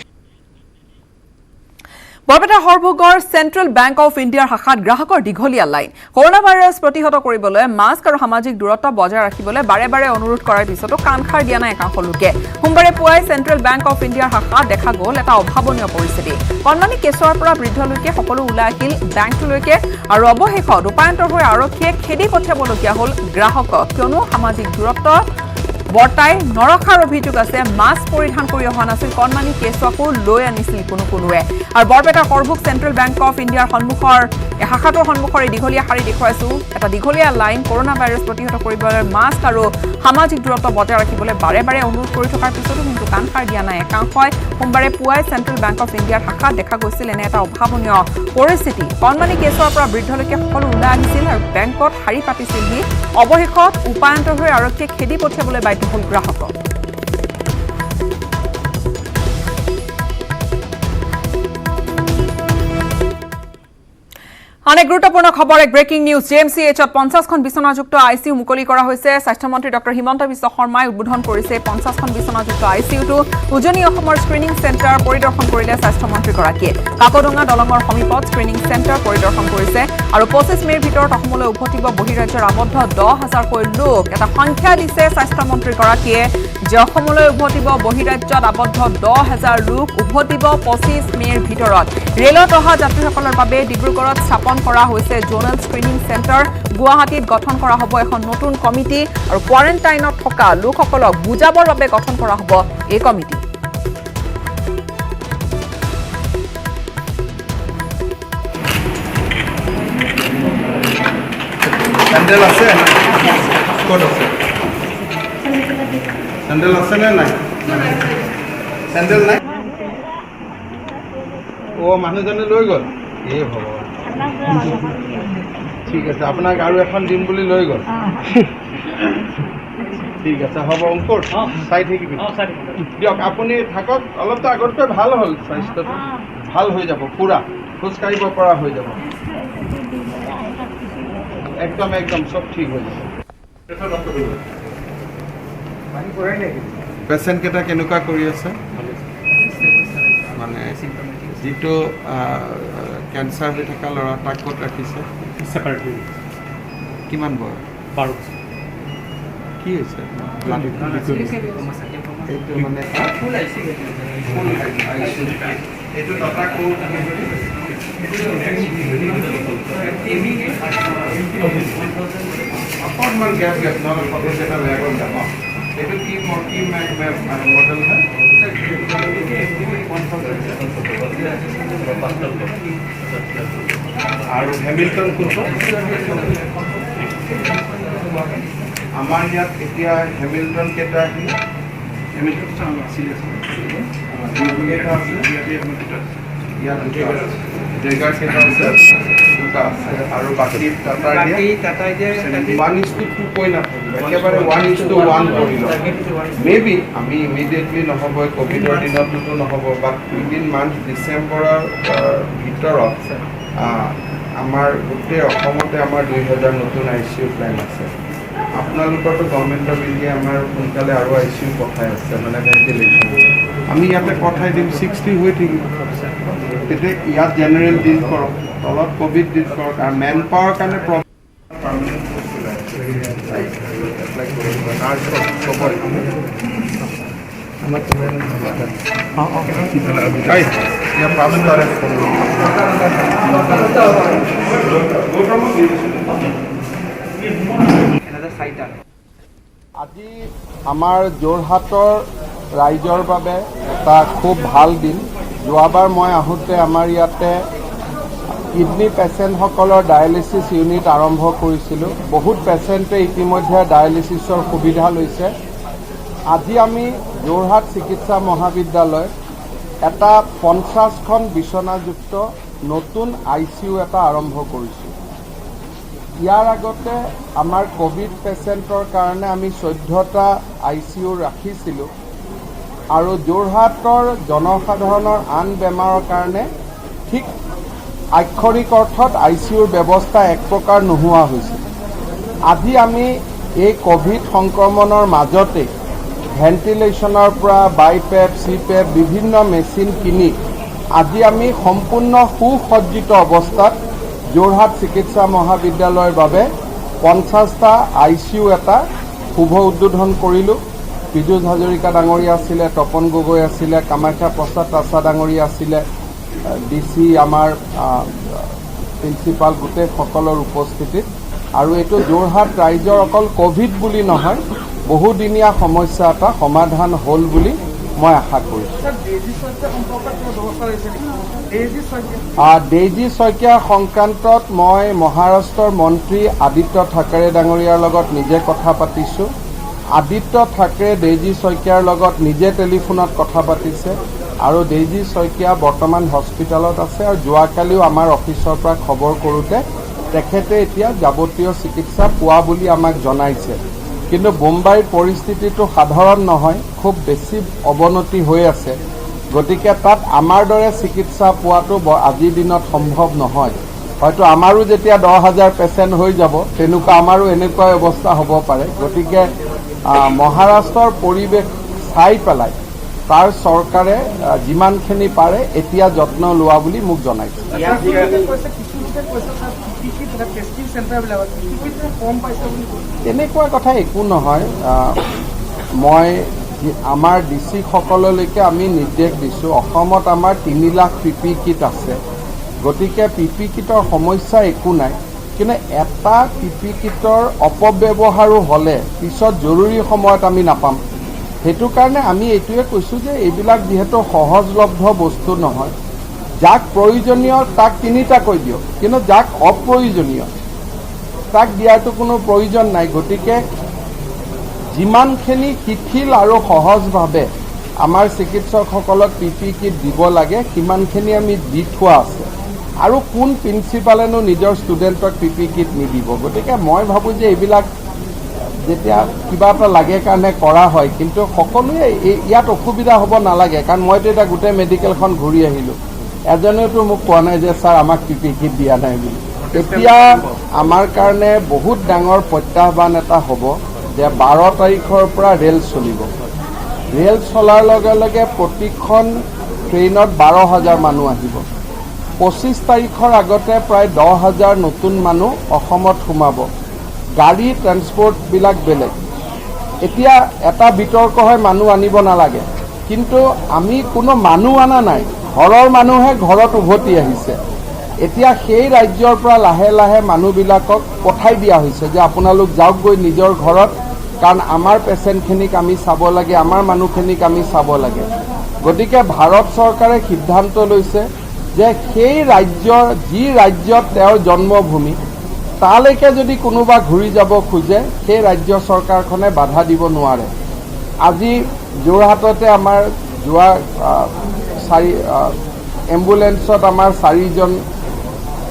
Barpeta হৰভোগৰ চেণ্ট্ৰেল বেংক অফ ইণ্ডিয়াৰ শাখাত গ্ৰাহকৰ দীঘলীয়া লাইন কৰোনা ভাইৰাছ প্ৰতিহত কৰিবলৈ মাস্ক আৰু সামাজিক দূৰত্ব বজাই ৰাখিবলৈ বাৰে বাৰে অনুৰোধ কৰাৰ পিছতো কাণখাৰ দিয়া নাই একাংশ লোকে সোমবাৰে পুৱাই চেণ্ট্ৰেল বেংক অফ ইণ্ডিয়াৰ শাখাত দেখা গ'ল এটা অভাৱনীয় পৰিস্থিতি কণমানি কেঁচুৱাৰ পৰা বৃদ্ধলৈকে সকলো ওলাই আহিল বেংকটোলৈকে আৰু অৱশেষত ৰূপায়ন্তৰ হৈ আৰক্ষীয়ে খেদি পঠিয়াবলগীয়া হ'ল গ্ৰাহকক কিয়নো সামাজিক দূৰত্ব বৰ্তাই নৰখাৰ অভিযোগ আছে মাস্ক পৰিধান কৰি অহা নাছিল কণমানি কেঁচুৱাকো লৈ আনিছিল কোনোৱে আৰু বৰপেটাৰ হৰভোগ চেণ্ট্ৰেল বেংক অফ ইণ্ডিয়াৰ শাখাটোৰ সন্মুখৰ এই দীঘলীয়া শাৰী দেখুৱাইছো এটা দীঘলীয়া লাইন কৰোনা ভাইৰাছ প্ৰতিহত কৰিবলৈ মাস্ক আৰু সামাজিক দূৰত্ব বজাই ৰাখিবলৈ বাৰে বাৰে অনুৰোধ কৰি থকাৰ পিছতো কিন্তু কাণখাৰ দিয়া নাই একাংশই সোমবাৰে পুৱাই চেণ্ট্ৰেল বেংক অফ ইণ্ডিয়াৰ শাখাত দেখা গৈছিল এনে এটা অভাৱনীয় পৰিস্থিতি কণমানি কেঁচুৱাৰ পৰা বৃদ্ধলৈকে সকলো ওলাই আহিছিল আৰু বেংকত শাৰী পাতিছিলহি অৱশেষত ৰূপায়ন্তৰ হৈ আৰক্ষীয়ে খেদি পঠিয়াবলৈ বাধ্য হ'ল গ্ৰাহকক আন এক গুৰুত্বপূৰ্ণ খবৰ এক ব্ৰেকিং নিউজ JMCHত 50খন বিছনাযুক্ত ICU মুকলি কৰা হৈছে স্বাস্থ্যমন্ত্ৰী ডক্টৰ হিমন্ত বিশ্ব শৰ্মাই উদ্বোধন কৰিছে 50খন বিছনাযুক্ত ICUটো উজনি অসমৰ স্ক্ৰিনিং চেণ্টাৰ পৰিদৰ্শন কৰিলে স্বাস্থ্যমন্ত্ৰীগৰাকীয়ে কাকডোঙা দলঙৰ সমীপত স্ক্ৰিনিং চেণ্টাৰ পৰিদৰ্শন কৰিছে আৰু 25 মেৰ ভিতৰত অসমলৈ উভতিব বহিৰাজ্যৰ আবদ্ধ 10,000কৈ লোক এটা সংখ্যা দিছে স্বাস্থ্যমন্ত্ৰীগৰাকীয়ে যে অসমলৈ উভতিব বহিৰাজ্যত আবদ্ধ 10,000 লোক উভতিব 25 মেৰ ভিতৰত ৰেলত অহা যাত্ৰীসকলৰ বাবে ডিব্ৰুগড়ত স্থাপন কৰা হৈছে জোনেল স্ক্ৰিনিং চেণ্টাৰ গুৱাহাটীত গঠন কৰা হ'ব এখন নতুন কমিটি আৰু কোৱাৰেণ্টাইনত থকা লোকসকলক বুজাবৰ বাবে গঠন কৰা হ'ব এই কমিটি চেণ্ডেল আছে ক'ত আছে চেণ্ডেল আছে নে নাই চেণ্ডেল নাই মানুহজনে লৈ গ'ল এই ভগৱান ঠিক আছে আপোনাক আৰু এখন দিম বুলি লৈ গ'ল ঠিক আছে হ'ব অংকুৰ চাই থাকিবি দিয়ক আপুনি থাকক অলপতো আগতকৈ ভাল হ'ল স্বাস্থ্যটো ভাল হৈ যাব পুৰা খোজকাঢ়িব পৰা হৈ যাব একদম চব ঠিক হৈ যাব পেচেণ্টকেইটা কেনেকুৱা কৰি আছে মানে যিটো কেঞ্চাৰ হৈ থকা ল'ৰা তাক ক'ত ৰাখিছে কিমান বয়স 12 কি হৈছে এইটো মানে এইটো দাতা ক'ত অকণমান গেপ নহ'লে ফটোকেইটা বেয়া কৰি যাব এইটো কি মডেল হয় আৰু হেমিল্টন কোনটো আমাৰ ইয়াত এতিয়া হেমিল্টন কেইটা আহিলে হেমিল্টন ইয়াত ডেগাৰ কেইটা আছে দুটা আছে আৰু বাকী টাটাৰ 1:2 কৈ নাথাকিব একেবাৰে 1:1 কৰি লওক মেবি আমি ইমিডিয়েটলি নহ'ব ক'ভিডৰ দিনততো নহ'ব বাট উইদিন মান্থ ডিচেম্বৰৰ ভিতৰত আমাৰ গোটেই অসমতে আমাৰ 2000 নতুন ICU প্লেন আছে আপোনালোকৰতো গভৰ্ণমেণ্টৰ বিলকে আমাৰ সোনকালে আৰু ICU পঠাই আছে মানে ভেণ্টিলেশ্যন আমি ইয়াতে পঠাই দিম 60 হৈ থাকিব তেতিয়া ইয়াত জেনেৰেল ডিল কৰক তলত কোভিড ডিল কৰক আৰু মেন পাৱাৰ কাৰণে আজি আমাৰ যোৰহাটৰ ৰাইজৰ বাবে এটা খুব ভাল দিন যোৱাবাৰ মই আহোঁতে আমাৰ ইয়াতে কিডনি পেচেণ্টসকলৰ ডায়েলিচিছ ইউনিট আৰম্ভ কৰিছিলোঁ বহুত পেচেণ্টে ইতিমধ্যে ডায়েলিচিছৰ সুবিধা লৈছে আজি আমি যোৰহাট চিকিৎসা মহাবিদ্যালয় এটা 50খন বিচনাযুক্ত নতুন ICU এটা আৰম্ভ কৰিছোঁ ইয়াৰ আগতে আমাৰ কোভিড পেচেণ্টৰ কাৰণে আমি 14টা ICU ৰাখিছিলোঁ আৰু যোৰহাটৰ জনসাধাৰণৰ আন বেমাৰৰ কাৰণে ঠিক আক্ষৰিক অৰ্থত ICUৰ ব্যৱস্থা এক প্ৰকাৰ নোহোৱা হৈছে আজি আমি এই কোভিড সংক্ৰমণৰ মাজতে ভেণ্টিলেশ্যনৰ পৰা বাইপেপ চিপেপ বিভিন্ন মেচিন কিনি আজি আমি সম্পূৰ্ণ সুসজ্জিত অৱস্থাত যোৰহাট চিকিৎসা মহাবিদ্যালয়ৰ বাবে 50টা ICU এটা শুভ উদ্বোধন কৰিলোঁ পীযুষ হাজৰিকা ডাঙৰীয়া আছিলে তপন গগৈ আছিলে কামাখ্যা প্ৰসাদ তাছা ডাঙৰীয়া আছিলে DC আমাৰ প্ৰিন্সিপাল গোটেই সকলৰ উপস্থিতিত আৰু এইটো যোৰহাট ৰাইজৰ অকল কোভিড বুলি নহয় বহুদিনীয়া সমস্যা এটা সমাধান হ'ল বুলি মই আশা কৰিছোঁ ডেইজি শইকীয়া সংক্ৰান্তত মই মহাৰাষ্ট্ৰৰ মন্ত্ৰী আদিত্য ঠাকৰে ডাঙৰীয়াৰ লগত নিজে কথা পাতিছোঁ আদিত্য ঠাকৰে ডেইজি শইকীয়াৰ লগত নিজে টেলিফোনত কথা পাতিছে আৰু ডেইজি শইকীয়া বৰ্তমান হস্পিটেলত আছে আৰু যোৱাকালিও আমাৰ অফিচৰ পৰা খবৰ কৰোঁতে তেখেতে এতিয়া যাৱতীয় চিকিৎসা পোৱা বুলি আমাক জনাইছে কিন্তু বোম্বাইৰ পৰিস্থিতিটো সাধাৰণ নহয় খুব বেছি অৱনতি হৈ আছে গতিকে তাত আমাৰ দৰে চিকিৎসা পোৱাটো আজিৰ দিনত সম্ভৱ নহয় হয়তো আমাৰো যেতিয়া 10,000 পেচেণ্ট হৈ যাব তেনেকুৱা আমাৰো এনেকুৱা অৱস্থা হ'ব পাৰে গতিকে মহাৰাষ্ট্ৰৰ পৰিৱেশ চাই পেলাই তাৰ চৰকাৰে যিমানখিনি পাৰে এতিয়া যত্ন লোৱা বুলি মোক জনাইছে তেনেকুৱা কথা একো নহয় মই আমাৰ DC সকললৈকে আমি নিৰ্দেশ দিছোঁ অসমত আমাৰ 3 লাখ PPE কিট আছে গতিকে PPE কিটৰ সমস্যা একো নাই কিন্তু এটা PPE কিটৰ অপব্যৱহাৰো হ'লে পিছত জৰুৰী সময়ত আমি নাপাম সেইটো কাৰণে আমি এইটোৱে কৈছোঁ যে এইবিলাক যিহেতু সহজলভ্য বস্তু নহয় যাক প্ৰয়োজনীয় তাক 3টা কৈ দিয়ক কিন্তু যাক অপ্ৰয়োজনীয় তাক দিয়াটো কোনো প্ৰয়োজন নাই গতিকে যিমানখিনি শিথিল আৰু সহজভাৱে আমাৰ চিকিৎসকসকলক PPE কিট দিব লাগে সিমানখিনি আমি দি থোৱা আছে আৰু কোন প্ৰিন্সিপালেনো নিজৰ ষ্টুডেণ্টক PPE কিট নিদিব গতিকে মই ভাবোঁ যে এইবিলাক যেতিয়া কিবা এটা লাগে কাৰণে কৰা হয় কিন্তু সকলোৱে ইয়াত অসুবিধা হ'ব নালাগে কাৰণ মইতো এতিয়া গোটেই মেডিকেলখন ঘূৰি আহিলোঁ এজনেওতো মোক কোৱা নাই যে ছাৰ আমাক PPE কিট দিয়া নাই বুলি এতিয়া আমাৰ কাৰণে বহুত ডাঙৰ প্ৰত্যাহ্বান এটা হ'ব যে 12 তাৰিখৰ পৰা ৰেল চলিব ৰেল চলাৰ লগে লগে প্ৰতিখন ট্ৰেইনত 12,000 মানুহ আহিব 25 তাৰিখৰ আগতে প্ৰায় 10,000 নতুন মানুহ অসমত সোমাব গাড়ী ট্ৰান্সপৰ্টবিলাক বেলেগ এতিয়া এটা বিতৰ্ক হয় মানুহ আনিব নালাগে কিন্তু আমি কোনো মানুহ আনা নাই ঘৰৰ মানুহে ঘৰত উভতি আহিছে এতিয়া সেই ৰাজ্যৰ পৰা লাহে লাহে মানুহবিলাকক পঠাই দিয়া হৈছে যে আপোনালোক যাওক গৈ নিজৰ ঘৰত কাৰণ আমাৰ পেচেণ্টখিনিক আমি চাব লাগে আমাৰ মানুহখিনিক আমি চাব লাগে গতিকে ভাৰত চৰকাৰে সিদ্ধান্ত লৈছে যে সেই ৰাজ্যৰ যি ৰাজ্যত তেওঁৰ জন্মভূমি তালৈকে যদি কোনোবা ঘূৰি যাব খোজে সেই ৰাজ্য চৰকাৰখনে বাধা দিব নোৱাৰে আজি যোৰহাটতে আমাৰ যোৱা এম্বুলেন্সত আমাৰ 4জন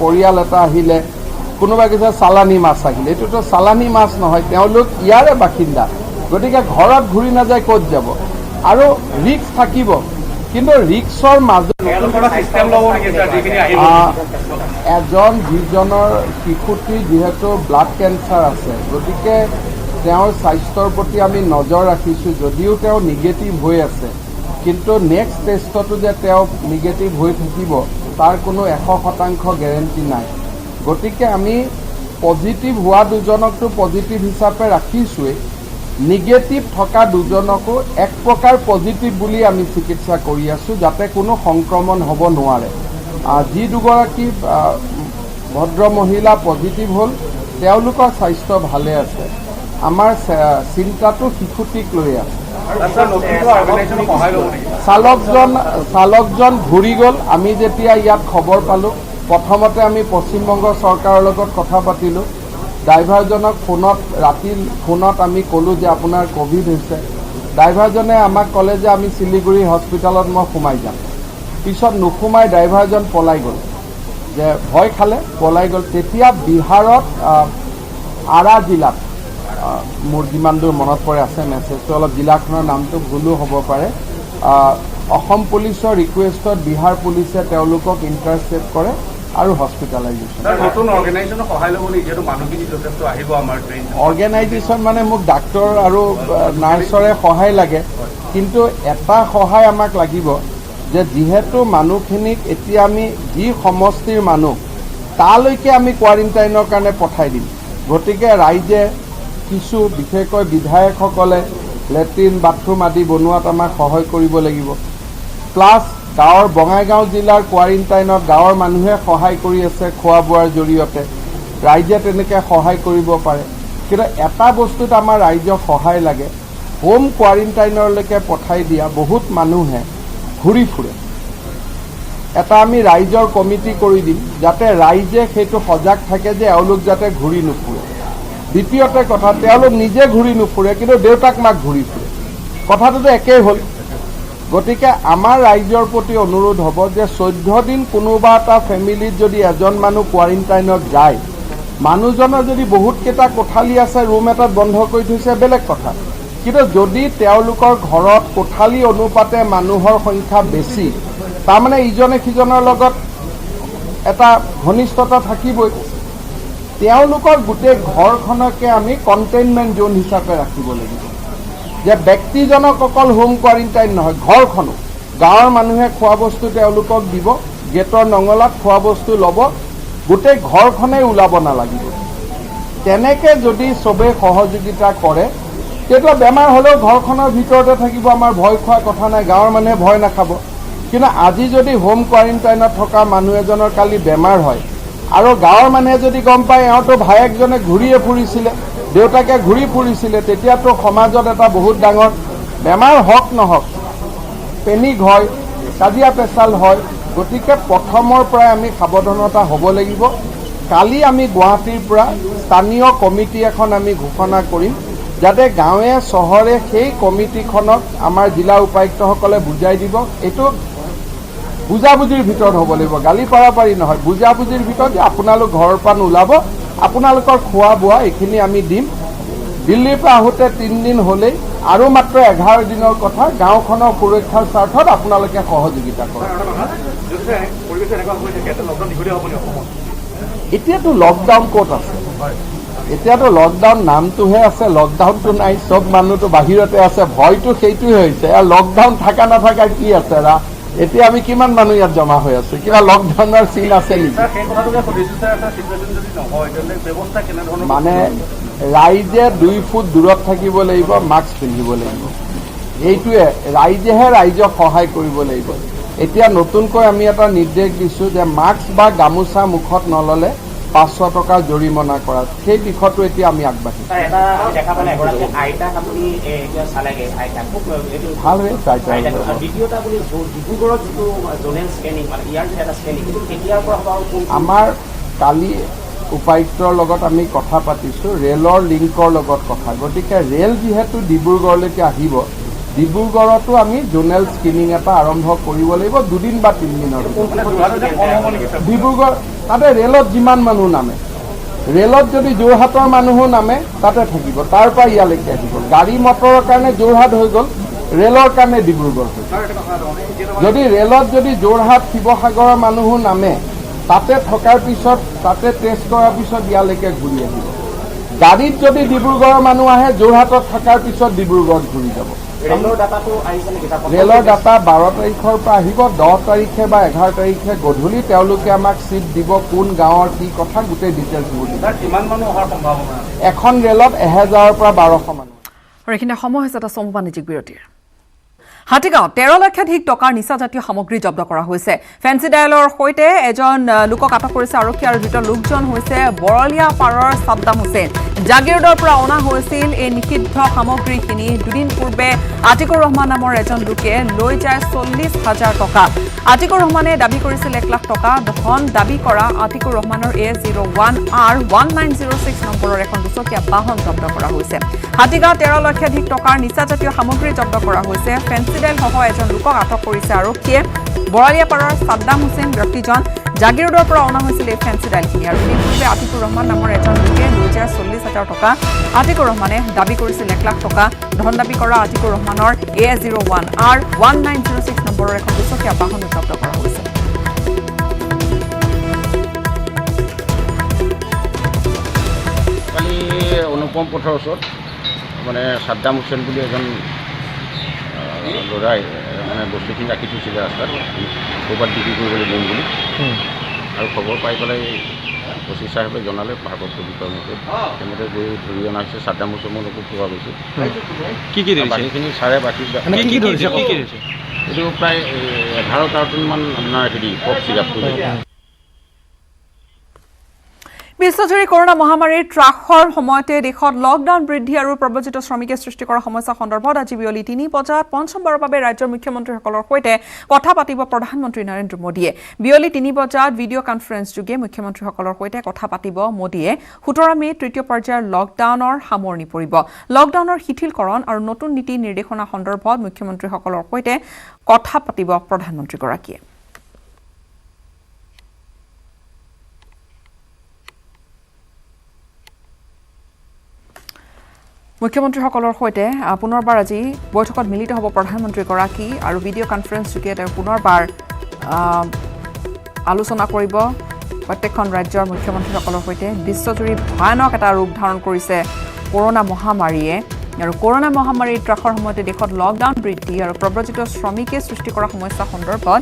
পৰিয়াল এটা আহিলে কোনোবা কৈছে চালানী মাছ আহিলে এইটোতো চালানী মাছ নহয় তেওঁলোক ইয়াৰে বাসিন্দা গতিকে ঘৰত ঘূৰি নাযায় ক'ত যাব আৰু ৰিক্স থাকিব কিন্তু ৰিক্সৰ মাজত এজন যিজনৰ শিশুটিৰ যিহেতু ব্লাড কেঞ্চাৰ আছে গতিকে তেওঁৰ স্বাস্থ্যৰ প্ৰতি আমি নজৰ ৰাখিছোঁ যদিও তেওঁ নিগেটিভ হৈ আছে কিন্তু নেক্সট টেষ্টতো যে তেওঁ নিগেটিভ হৈ থাকিব তাৰ কোনো 100% গেৰেণ্টি নাই গতিকে আমি পজিটিভ হোৱা দুজনকতো পজিটিভ হিচাপে ৰাখিছোঁৱেই নিগেটিভ থকা দুজনকো এক প্ৰকাৰ পজিটিভ বুলি আমি চিকিৎসা কৰি আছোঁ যাতে কোনো সংক্ৰমণ হ'ব নোৱাৰে যি দুগৰাকী ভদ্ৰ মহিলা পজিটিভ হ'ল তেওঁলোকৰ স্বাস্থ্য ভালে আছে আমাৰ চিন্তাটো শিশুটিক লৈ আছে চালকজন ঘূৰি গ'ল আমি যেতিয়া ইয়াত খবৰ পালোঁ প্ৰথমতে আমি পশ্চিমবংগ চৰকাৰৰ লগত কথা পাতিলোঁ ড্ৰাইভাৰজনক ৰাতিৰ ফোনত আমি ক'লোঁ যে আপোনাৰ ক'ভিড হৈছে ড্ৰাইভাৰজনে আমাক ক'লে যে আমি শিলিগুৰি হস্পিটেলত মই সোমাই যাম পিছত নোসোমাই ড্ৰাইভাৰজন পলাই গ'ল যে ভয় খালে পলাই গ'ল তেতিয়া বিহাৰত আৰা জিলাত মোৰ যিমান দূৰ মনত পৰে আছে মেছেজটো অলপ জিলাখনৰ নামটো ভুলো হ'ব পাৰে অসম পুলিচৰ ৰিকুৱেষ্টত বিহাৰ পুলিচে তেওঁলোকক ইণ্টাৰচেপ্ট কৰে আৰু হস্পিটেলাইজেশ্যন অৰ্গেনাইজেশ্যন মানে মোক ডাক্তৰ আৰু নাৰ্ছৰে সহায় লাগে কিন্তু এটা সহায় আমাক লাগিব যে যিহেতু মানুহখিনিক এতিয়া আমি যি সমষ্টিৰ মানুহ তালৈকে আমি কোৱাৰেণ্টাইনৰ কাৰণে পঠাই দিম গতিকে ৰাইজে কিছু বিশেষকৈ বিধায়কসকলে লেট্ৰিন বাথৰুম আদি বনোৱাত আমাক সহায় কৰিব লাগিব প্লাছ গাঁৱৰ বঙাইগাঁও জিলাৰ কোৱাৰেণ্টাইনত গাঁৱৰ মানুহে সহায় কৰি আছে খোৱা বোৱাৰ জৰিয়তে ৰাইজে তেনেকৈ সহায় কৰিব পাৰে কিন্তু এটা বস্তুত আমাৰ ৰাইজক সহায় লাগে হোম কোৱাৰেণ্টাইনলৈকে পঠাই দিয়া বহুত মানুহে ঘূৰি ফুৰে এটা আমি ৰাইজৰ কমিটি কৰি দিম যাতে ৰাইজে সেইটো সজাগ থাকে যে এওঁলোক যাতে ঘূৰি নুফুৰে দ্বিতীয়তে কথা তেওঁলোক নিজে ঘূৰি নুফুৰে কিন্তু দেউতাক মাক ঘূৰি ফুৰে কথাটোতো একেই হ'ল গতিকে আমাৰ ৰাইজৰ প্ৰতি অনুৰোধ হ'ব যে 14 দিন কোনোবা এটা ফেমিলিত যদি এজন মানুহ কোৱাৰেণ্টাইনত যায় মানুহজনৰ যদি বহুতকেইটা কোঠালি আছে ৰুম এটাত বন্ধ কৰি থৈছে বেলেগ কথা কিন্তু যদি তেওঁলোকৰ ঘৰত কোঠালি অনুপাতে মানুহৰ সংখ্যা বেছি তাৰমানে ইজনে সিজনৰ লগত এটা ঘনিষ্ঠতা থাকিবই তেওঁলোকৰ গোটেই ঘৰখনকে আমি কণ্টেইনমেণ্ট জোন হিচাপে ৰাখিব লাগিব যে ব্যক্তিজনক অকল হোম কোৱাৰেণ্টাইন নহয় ঘৰখনো গাঁৱৰ মানুহে খোৱা বস্তু তেওঁলোকক দিব গেটৰ নঙলাত খোৱা বস্তু ল'ব গোটেই ঘৰখনেই ওলাব নালাগিব তেনেকৈ যদি চবেই সহযোগিতা কৰে তেতিয়া বেমাৰ হ'লেও ঘৰখনৰ ভিতৰতে থাকিব আমাৰ ভয় খোৱাৰ কথা নাই গাঁৱৰ মানুহে ভয় নাখাব কিন্তু আজি যদি হোম কোৱাৰেণ্টাইনত থকা মানুহ এজনৰ কালি বেমাৰ হয় আৰু গাঁৱৰ মানুহে যদি গম পায় এওঁতো ভায়েকজনে ঘূৰিয়ে ফুৰিছিলে দেউতাকে ঘূৰি ফুৰিছিলে তেতিয়াতো সমাজত এটা বহুত ডাঙৰ বেমাৰ হওক নহওক পেনিক হয় কাজিয়া পেচাল হয় গতিকে প্ৰথমৰ পৰাই আমি সাৱধানতা হ'ব লাগিব কালি আমি গুৱাহাটীৰ পৰা স্থানীয় কমিটি এখন আমি ঘোষণা কৰিম যাতে গাঁৱে চহৰে সেই কমিটিখনক আমাৰ জিলা উপায়ুক্তসকলে বুজাই দিব এইটো বুজাবুজিৰ ভিতৰত হ'ব লাগিব গালি পাৰাপাৰি নহয় বুজাবুজিৰ ভিতৰত যে আপোনালোক ঘৰৰ পৰা নোলাব আপোনালোকৰ খোৱা বোৱা এইখিনি আমি দিম দিল্লীৰ পৰা আহোঁতে 3 দিন হ'লেই আৰু মাত্ৰ 11 দিনৰ কথা গাঁওখনৰ সুৰক্ষাৰ স্বাৰ্থত আপোনালোকে সহযোগিতা কৰক এতিয়াতো লকডাউন ক'ত আছে এতিয়াতো লকডাউন নামটোহে আছে লকডাউনটো নাই চব মানুহটো বাহিৰতে আছে ভয়টো সেইটোৱে হৈছে আৰু লকডাউন থকা নাথাকা কি আছে এতিয়া আমি কিমান মানুহ ইয়াত জমা হৈ আছো কিবা লকডাউনৰ চিন আছে নেকি মানে ৰাইজে 2 ফুট দূৰত থাকিব লাগিব মাস্ক পিন্ধিব লাগিব এইটোৱে ৰাইজেহে ৰাইজক সহায় কৰিব লাগিব এতিয়া নতুনকৈ আমি এটা নিৰ্দেশ দিছোঁ যে মাস্ক বা গামোচা মুখত নল'লে 500 টকা জৰিমনা কৰা সেই দিশতো এতিয়া আমি আগবাঢ়িম ভাল হৈছে আমাৰ কালি উপায়ুক্তৰ লগত আমি কথা পাতিছোঁ ৰেলৰ লিংকৰ লগত কথা গতিকে ৰেল যিহেতু ডিব্ৰুগড়লৈকে আহিব ডিব্ৰুগড়তো আমি জোনেল স্ক্ৰিনিং এটা আৰম্ভ কৰিব লাগিব 2 দিন বা 3 দিনৰ ডিব্ৰুগড় তাতে ৰেলত যিমান মানুহ নামে ৰেলত যদি যোৰহাটৰ মানুহো নামে তাতে থাকিব তাৰ পৰা ইয়ালৈকে আহিব গাড়ী মটৰৰ কাৰণে যোৰহাট হৈ গ'ল ৰেলৰ কাৰণে ডিব্ৰুগড় হৈ গ'ল যদি ৰেলত যদি যোৰহাট শিৱসাগৰৰ মানুহো নামে তাতে থকাৰ পিছত তাতে টেষ্ট কৰাৰ পিছত ইয়ালৈকে ঘূৰি আহিব গাড়ীত যদি ডিব্ৰুগড়ৰ মানুহ আহে যোৰহাটত থকাৰ পিছত ডিব্ৰুগড়ত ঘূৰি যাব। ৰেলৰ ডাটা 12 তাৰিখৰ পৰা আহিব, 10 তাৰিখে বা 11 তাৰিখে গধূলি তেওঁলোকে আমাক চিট দিব, কোন গাঁৱৰ কি কথা গোটেই ডিটেইলছবোৰ দিব। কিমান মানুহ অহাৰ সম্ভাৱনা? এখন ৰেলত 1000ৰ পৰা 1200 মানুহ। আৰু এইখিনি সময় হৈছে এটা চমু বাণিজ্যিক বিৰতিৰ। হাতীগাঁৱত 13 লক্ষাধিক টকাৰ নিচাজাতীয় সামগ্ৰী জব্দ কৰা হৈছে। ফেন্সি ডায়েলৰ সৈতে এজন লোকক আটক কৰিছে আৰক্ষী আৰু ধৃত লোকজন হৈছে বৰলীয়া পাৰৰ ছাদ্দাম হুছেইন। জাগিৰোডৰ পৰা অনা হৈছিল এই নিষিদ্ধ সামগ্ৰীখিনি। দুদিন পূৰ্বে আতিকুৰ ৰহমান নামৰ এজন লোকে লৈ যায় 40,000 টকা। আতিকুৰ ৰহমানে দাবী কৰিছিল 1 লাখ টকা। ধন দাবী কৰা আতিকুৰ ৰহমানৰ A01R1906 নম্বৰৰ এখন দুচকীয়া বাহন জব্দ কৰা হৈছে। হাতীগাঁৱত 13 লক্ষাধিক টকাৰ নিচাজাতীয় সামগ্ৰী জব্দ কৰা হৈছে। ফেন্সিডাইলসহ এজন লোকক আটক কৰিছে আৰক্ষীয়ে। বৰালিয়াপাৰৰ ছাদ্দাম হুছেইন ব্যক্তিজন জাগিৰোডৰ পৰা অনা হৈছিল এই ফেন্সিডাইলখিনি। আৰু দুদিন পূৰ্বে আতিকুৰ ৰহমান নামৰ এজন লোকে লৈ যায় 40,000 টকা। আতিকুৰ ৰহমানে দাবী কৰিছিল 1 লাখ টকা। ধন দাবী কৰা আতিকুৰ ৰহমানৰ A01R1906 নম্বৰৰ এখন দুচকীয়া বাহন জব্দ কৰা হৈছে। কালি অনুপম পথৰ ওচৰত মানে ছাদ্দাম হুছেইন বুলি এজন ল'ৰাই মানে বস্তুখিনি ৰাখি থৈছিলে ৰাস্তাত, ক'ৰবাত বিক্ৰী কৰিবলৈ দিম বুলি। আৰু খবৰ পাই পেলাই অচি চাহেবে জনালে ভাৰপ্ৰাপ্ত বিষয়ামতে, তেনেকৈ গৈ ধৰি অনা হৈছে। ছাদ্দাম হুছেইনকো পোৱা গৈছে। বাকীখিনি চাৰে বাকী এইটো প্ৰায় 11 কাৰ্টুনমান আপোনাৰ কফ চিৰাপ কৰিছে। বিশ্বজুৰি কৰোনা মহামাৰীৰ ত্ৰাসৰ সময়তে দেশত লকডাউন বৃদ্ধি আৰু প্ৰব্ৰজিত শ্ৰমিকে সৃষ্টি কৰা সমস্যা সন্দৰ্ভত আজি বিয়লি 3 বজাত পঞ্চমবাৰৰ বাবে ৰাজ্যৰ মুখ্যমন্ত্ৰীসকলৰ সৈতে কথা পাতিব প্ৰধানমন্ত্ৰী নৰেন্দ্ৰ মোদীয়ে। বিয়লি 3 বজাত ভিডিঅ' কনফাৰেন্স যোগে মুখ্যমন্ত্ৰীসকলৰ সৈতে কথা পাতিব মোদীয়ে। 17 মে'ত তৃতীয় পৰ্যায়ৰ লকডাউনৰ সামৰণি পৰিব। লকডাউনৰ শিথিলকৰণ আৰু নতুন নীতি নিৰ্দেশনা সন্দৰ্ভত মুখ্যমন্ত্ৰীসকলৰ সৈতে কথা পাতিব প্ৰধানমন্ত্ৰীগৰাকীয়ে। মুখ্যমন্ত্ৰীসকলৰ সৈতে পুনৰবাৰ আজি বৈঠকত মিলিত হ'ব প্ৰধানমন্ত্ৰীগৰাকী আৰু ভিডিঅ' কনফাৰেন্স যোগে তেওঁ পুনৰবাৰ আলোচনা কৰিব প্ৰত্যেকখন ৰাজ্যৰ মুখ্যমন্ত্ৰীসকলৰ সৈতে। বিশ্বজুৰি ভয়ানক এটা ৰূপ ধাৰণ কৰিছে কৰোনা মহামাৰীয়ে। আৰু কৰোনা মহামাৰীৰ ত্ৰাসৰ সময়তে দেশত লকডাউন বৃদ্ধি আৰু প্ৰব্ৰজিত শ্ৰমিকে সৃষ্টি কৰা সমস্যা সন্দৰ্ভত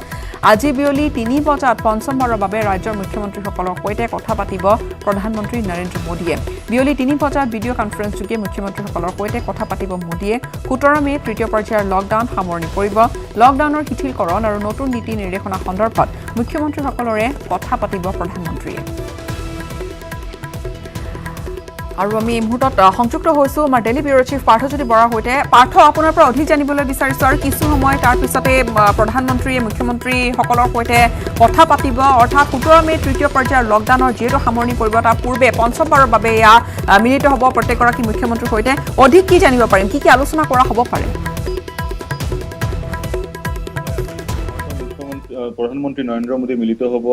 আজি বিয়লি 3 বজাত পঞ্চমবাৰৰ বাবে ৰাজ্যৰ মুখ্যমন্ত্ৰীসকলৰ সৈতে কথা পাতিব প্ৰধানমন্ত্ৰী নৰেন্দ্ৰ মোদীয়ে। বিয়লি 3 বজাত ভিডিঅ' কনফাৰেন্স যোগে মুখ্যমন্ত্ৰীসকলৰ সৈতে কথা পাতিব মোদীয়ে। 17 মে'ত তৃতীয় পৰ্যায়ৰ লকডাউন সামৰণি পৰিব। লকডাউনৰ শিথিলকৰণ আৰু নতুন নীতি নিৰ্দেশনা সন্দৰ্ভত মুখ্যমন্ত্ৰীসকলৰে কথা পাতিব প্ৰধানমন্ত্ৰীয়ে। আৰু আমি এই মুহূৰ্তত সংযুক্ত হৈছোঁ আমাৰ ডেইলি ব্যুৰ চিফ পাৰ্থজ্যোতি বৰাৰ সৈতে। পাৰ্থ, আপোনাৰ পৰা অধিক জানিবলৈ বিচাৰিছোঁ আৰু কিছু সময় তাৰ পিছতে প্ৰধানমন্ত্ৰীয়ে মুখ্যমন্ত্ৰীসকলৰ সৈতে কথা পাতিব। অৰ্থাৎ 17 মে'ত তৃতীয় পৰ্যায়ৰ লকডাউনৰ যিহেতু সামৰণি পৰিব, তাৰ পূৰ্বে পঞ্চমবাৰৰ বাবে এয়া মিলিত হ'ব প্ৰত্যেকগৰাকী মুখ্যমন্ত্ৰীৰ সৈতে। অধিক কি জানিব পাৰিম, কি আলোচনা কৰা হ'ব পাৰে? প্ৰধানমন্ত্ৰী নৰেন্দ্ৰ মোদী মিলিত হ'ব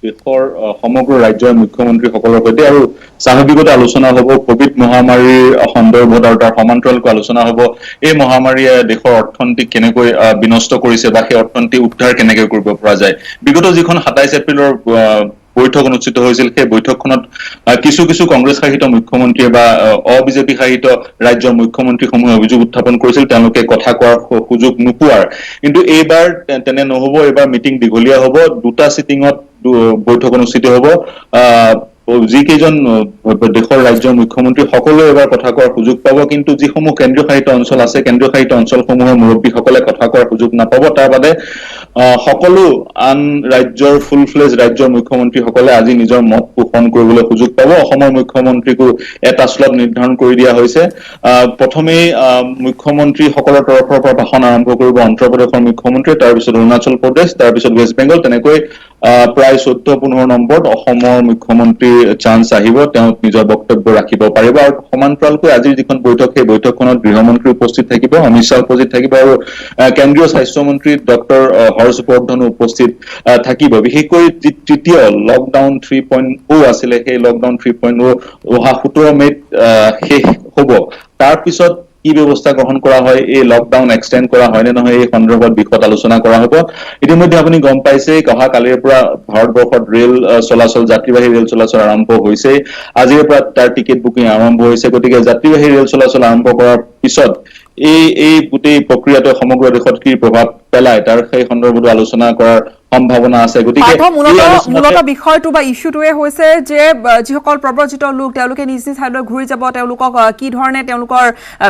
দেশৰ সমগ্ৰ ৰাজ্যৰ মুখ্যমন্ত্ৰীসকলৰ সৈতে আৰু স্বাভাৱিকতে আলোচনা হ'ব কোভিড মহামাৰীৰ সন্দৰ্ভত আৰু তাৰ সমান্তৰালকৈ আলোচনা হ'ব এই মহামাৰীয়ে দেশৰ অৰ্থনীতিক কেনেকৈ বিনষ্ট কৰিছে বা সেই অৰ্থনীতি উদ্ধাৰ কেনেকৈ কৰিব পৰা যায়। বিগত যিখন 27 এপ্ৰিলৰ বৈঠক অনুষ্ঠিত হৈছিল, সেই বৈঠকখনত কিছু কংগ্ৰেছ শাসিত মুখ্যমন্ত্ৰীয়ে বা অবিজেপি শাসিত ৰাজ্যৰ মুখ্যমন্ত্ৰীসমূহে অভিযোগ উত্থাপন কৰিছিল তেওঁলোকে কথা কোৱাৰ সুযোগ নোপোৱাৰ। কিন্তু এইবাৰ তেনে নহ'ব। এইবাৰ মিটিং দীঘলীয়া হ'ব। 2টা চিটিঙত বৈঠক অনুষ্ঠিত হ'ব। যিকেইজন দেশৰ ৰাজ্যৰ মুখ্যমন্ত্ৰী সকলোৱে এবাৰ কথা কোৱাৰ সুযোগ পাব। কিন্তু যিসমূহ কেন্দ্ৰীয় শাসিত অঞ্চল আছে, কেন্দ্ৰীয় শাসিত অঞ্চলসমূহৰ মুৰব্বীসকলে কথা কোৱাৰ সুযোগ নাপাব। তাৰ বাদে সকলো আন ৰাজ্যৰ ফুল ফ্লেজ ৰাজ্যৰ মুখ্যমন্ত্ৰীসকলে আজি নিজৰ মত পোষণ কৰিবলৈ সুযোগ পাব। অসমৰ মুখ্যমন্ত্ৰীকো এটা স্লট নিৰ্ধাৰণ কৰি দিয়া হৈছে। প্ৰথমেই মুখ্যমন্ত্ৰীসকলৰ তৰফৰ পৰা ভাষণ আৰম্ভ কৰিব অন্ধ্ৰ প্ৰদেশৰ মুখ্যমন্ত্ৰীয়ে, তাৰপিছত অৰুণাচল প্ৰদেশ, তাৰপিছত ৱেষ্ট বেংগল, তেনেকৈ প্ৰায় 14-15 নম্বৰত অসমৰ মুখ্যমন্ত্ৰী চান্স আহিব, তেওঁ নিজৰ বক্তব্য ৰাখিব পাৰিব। আৰু সমান্তৰালকৈ আজিৰ যিখন বৈঠক, সেই বৈঠকখনত গৃহমন্ত্ৰী উপস্থিত থাকিব, অমিত শ্বাহ উপস্থিত থাকিব আৰু কেন্দ্ৰীয় স্বাস্থ্যমন্ত্ৰী ডক্টৰ হৰ্ষবৰ্ধনো উপস্থিত থাকিব। বিশেষকৈ যি তৃতীয় লকডাউন 3.0 আছিলে, সেই লকডাউন 3.0 অহা 17 মে'ত শেষ হ'ব। তাৰ পিছত কি ব্যৱস্থা গ্ৰহণ কৰা হয়, এই লকডাউন এক্সটেণ্ড কৰা হয় নে নহয়, এই সন্দৰ্ভত বিষয়ত আলোচনা কৰা হ'ব। ইতিমধ্যে আপুনি গম পাইছে অহা কালিৰ পৰা ভাৰতবৰ্ষত ৰেল চলাচল, যাত্ৰীবাহী ৰেল চলাচল আৰম্ভ হৈছে। আজিৰ পৰা তাৰ টিকেট বুকিং আৰম্ভ হৈছে। গতিকে যাত্ৰীবাহী ৰেল চলাচল আৰম্ভ কৰাৰ পিছত এই গোটেই প্ৰক্ৰিয়াটোৱে সমগ্ৰ দেশত কি প্ৰভাৱ পেলায় তাৰ সেই সন্দৰ্ভতো আলোচনা কৰাৰ সম্ভাৱনা আছে। গতিকে মূলত বিষয়টো বা ইস্যুটোৱে হৈছে যে যিসকল প্ৰব্ৰজিত লোক তেওঁলোকে নিজ নিজ ঠাইলৈ ঘূৰি যাব, তেওঁলোকক কি ধৰণে তেওঁলোকৰ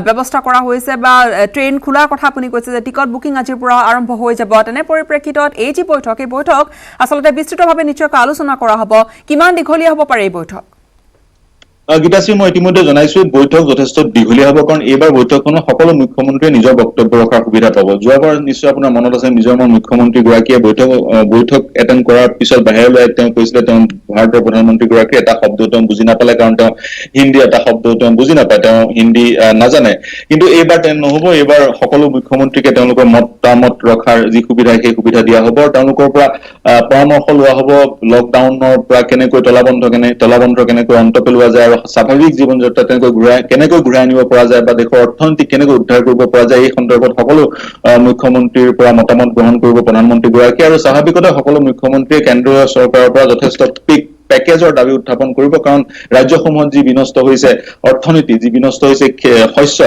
ব্যৱস্থা কৰা হৈছে বা ট্ৰেইন খোলাৰ কথা আপুনি কৈছে যে টিকট বুকিং আজিৰ পৰা আৰম্ভ হৈ যাব। তেনে পৰিপ্ৰেক্ষিতত এই যি বৈঠক, এই বৈঠক আচলতে বিস্তৃতভাৱে নিশ্চয়কৈ আলোচনা কৰা হ'ব। কিমান দীঘলীয়া হ'ব পাৰে এই বৈঠক? গীতাশ্ৰী, মই ইতিমধ্যে জনাইছো বৈঠক যথেষ্ট দীঘলীয়া হ'ব, কাৰণ এইবাৰ বৈঠকখনত সকলো মুখ্যমন্ত্ৰীয়ে নিজৰ বক্তব্য ৰখাৰ সুবিধা পাব। যোৱাবাৰ নিশ্চয় আপোনাৰ মনত আছে, মিজোৰামৰ মুখ্যমন্ত্ৰীগৰাকীয়ে বৈঠক এটেণ্ড কৰাৰ পিছত বাহিৰলৈ তেওঁ কৈছিলে তেওঁ ভাৰতৰ প্ৰধানমন্ত্ৰীগৰাকীয়ে এটা শব্দ তেওঁ বুজি নাপালে, কাৰণ তেওঁ হিন্দী এটা শব্দ তেওঁ বুজি নাপায়, তেওঁ হিন্দী নাজানে। কিন্তু এইবাৰ তেনে নহ'ব। এইবাৰ সকলো মুখ্যমন্ত্ৰীকে তেওঁলোকৰ মতামত ৰখাৰ যি সুবিধা সেই সুবিধা দিয়া হ'ব। তেওঁলোকৰ পৰা পৰামৰ্শ লোৱা হ'ব লকডাউনৰ পৰা কেনেকৈ তলাবন্ধ কেনেকৈ অন্ত পেলোৱা যায়, স্বাভাৱিক জীৱন যাত্ৰা কেনেকৈ ঘূৰাই আনিব পৰা যায় বা দেশৰ অৰ্থনীতি কেনেকৈ উদ্ধাৰ কৰিব পৰা যায়, এই সন্দৰ্ভত সকলো মুখ্যমন্ত্ৰীৰ পৰা মতামত গ্ৰহণ কৰিব প্ৰধানমন্ত্ৰীগৰাকী। আৰু স্বাভাৱিকতে সকলো মুখ্যমন্ত্ৰীয়ে কেন্দ্ৰীয় চৰকাৰৰ পৰা যথেষ্ট পেকেজৰ দাবী উত্থাপন কৰিব, কাৰণ ৰাজ্যসমূহত যি বিনষ্ট হৈছে অৰ্থনীতি, যি বিনষ্ট হৈছে শস্য,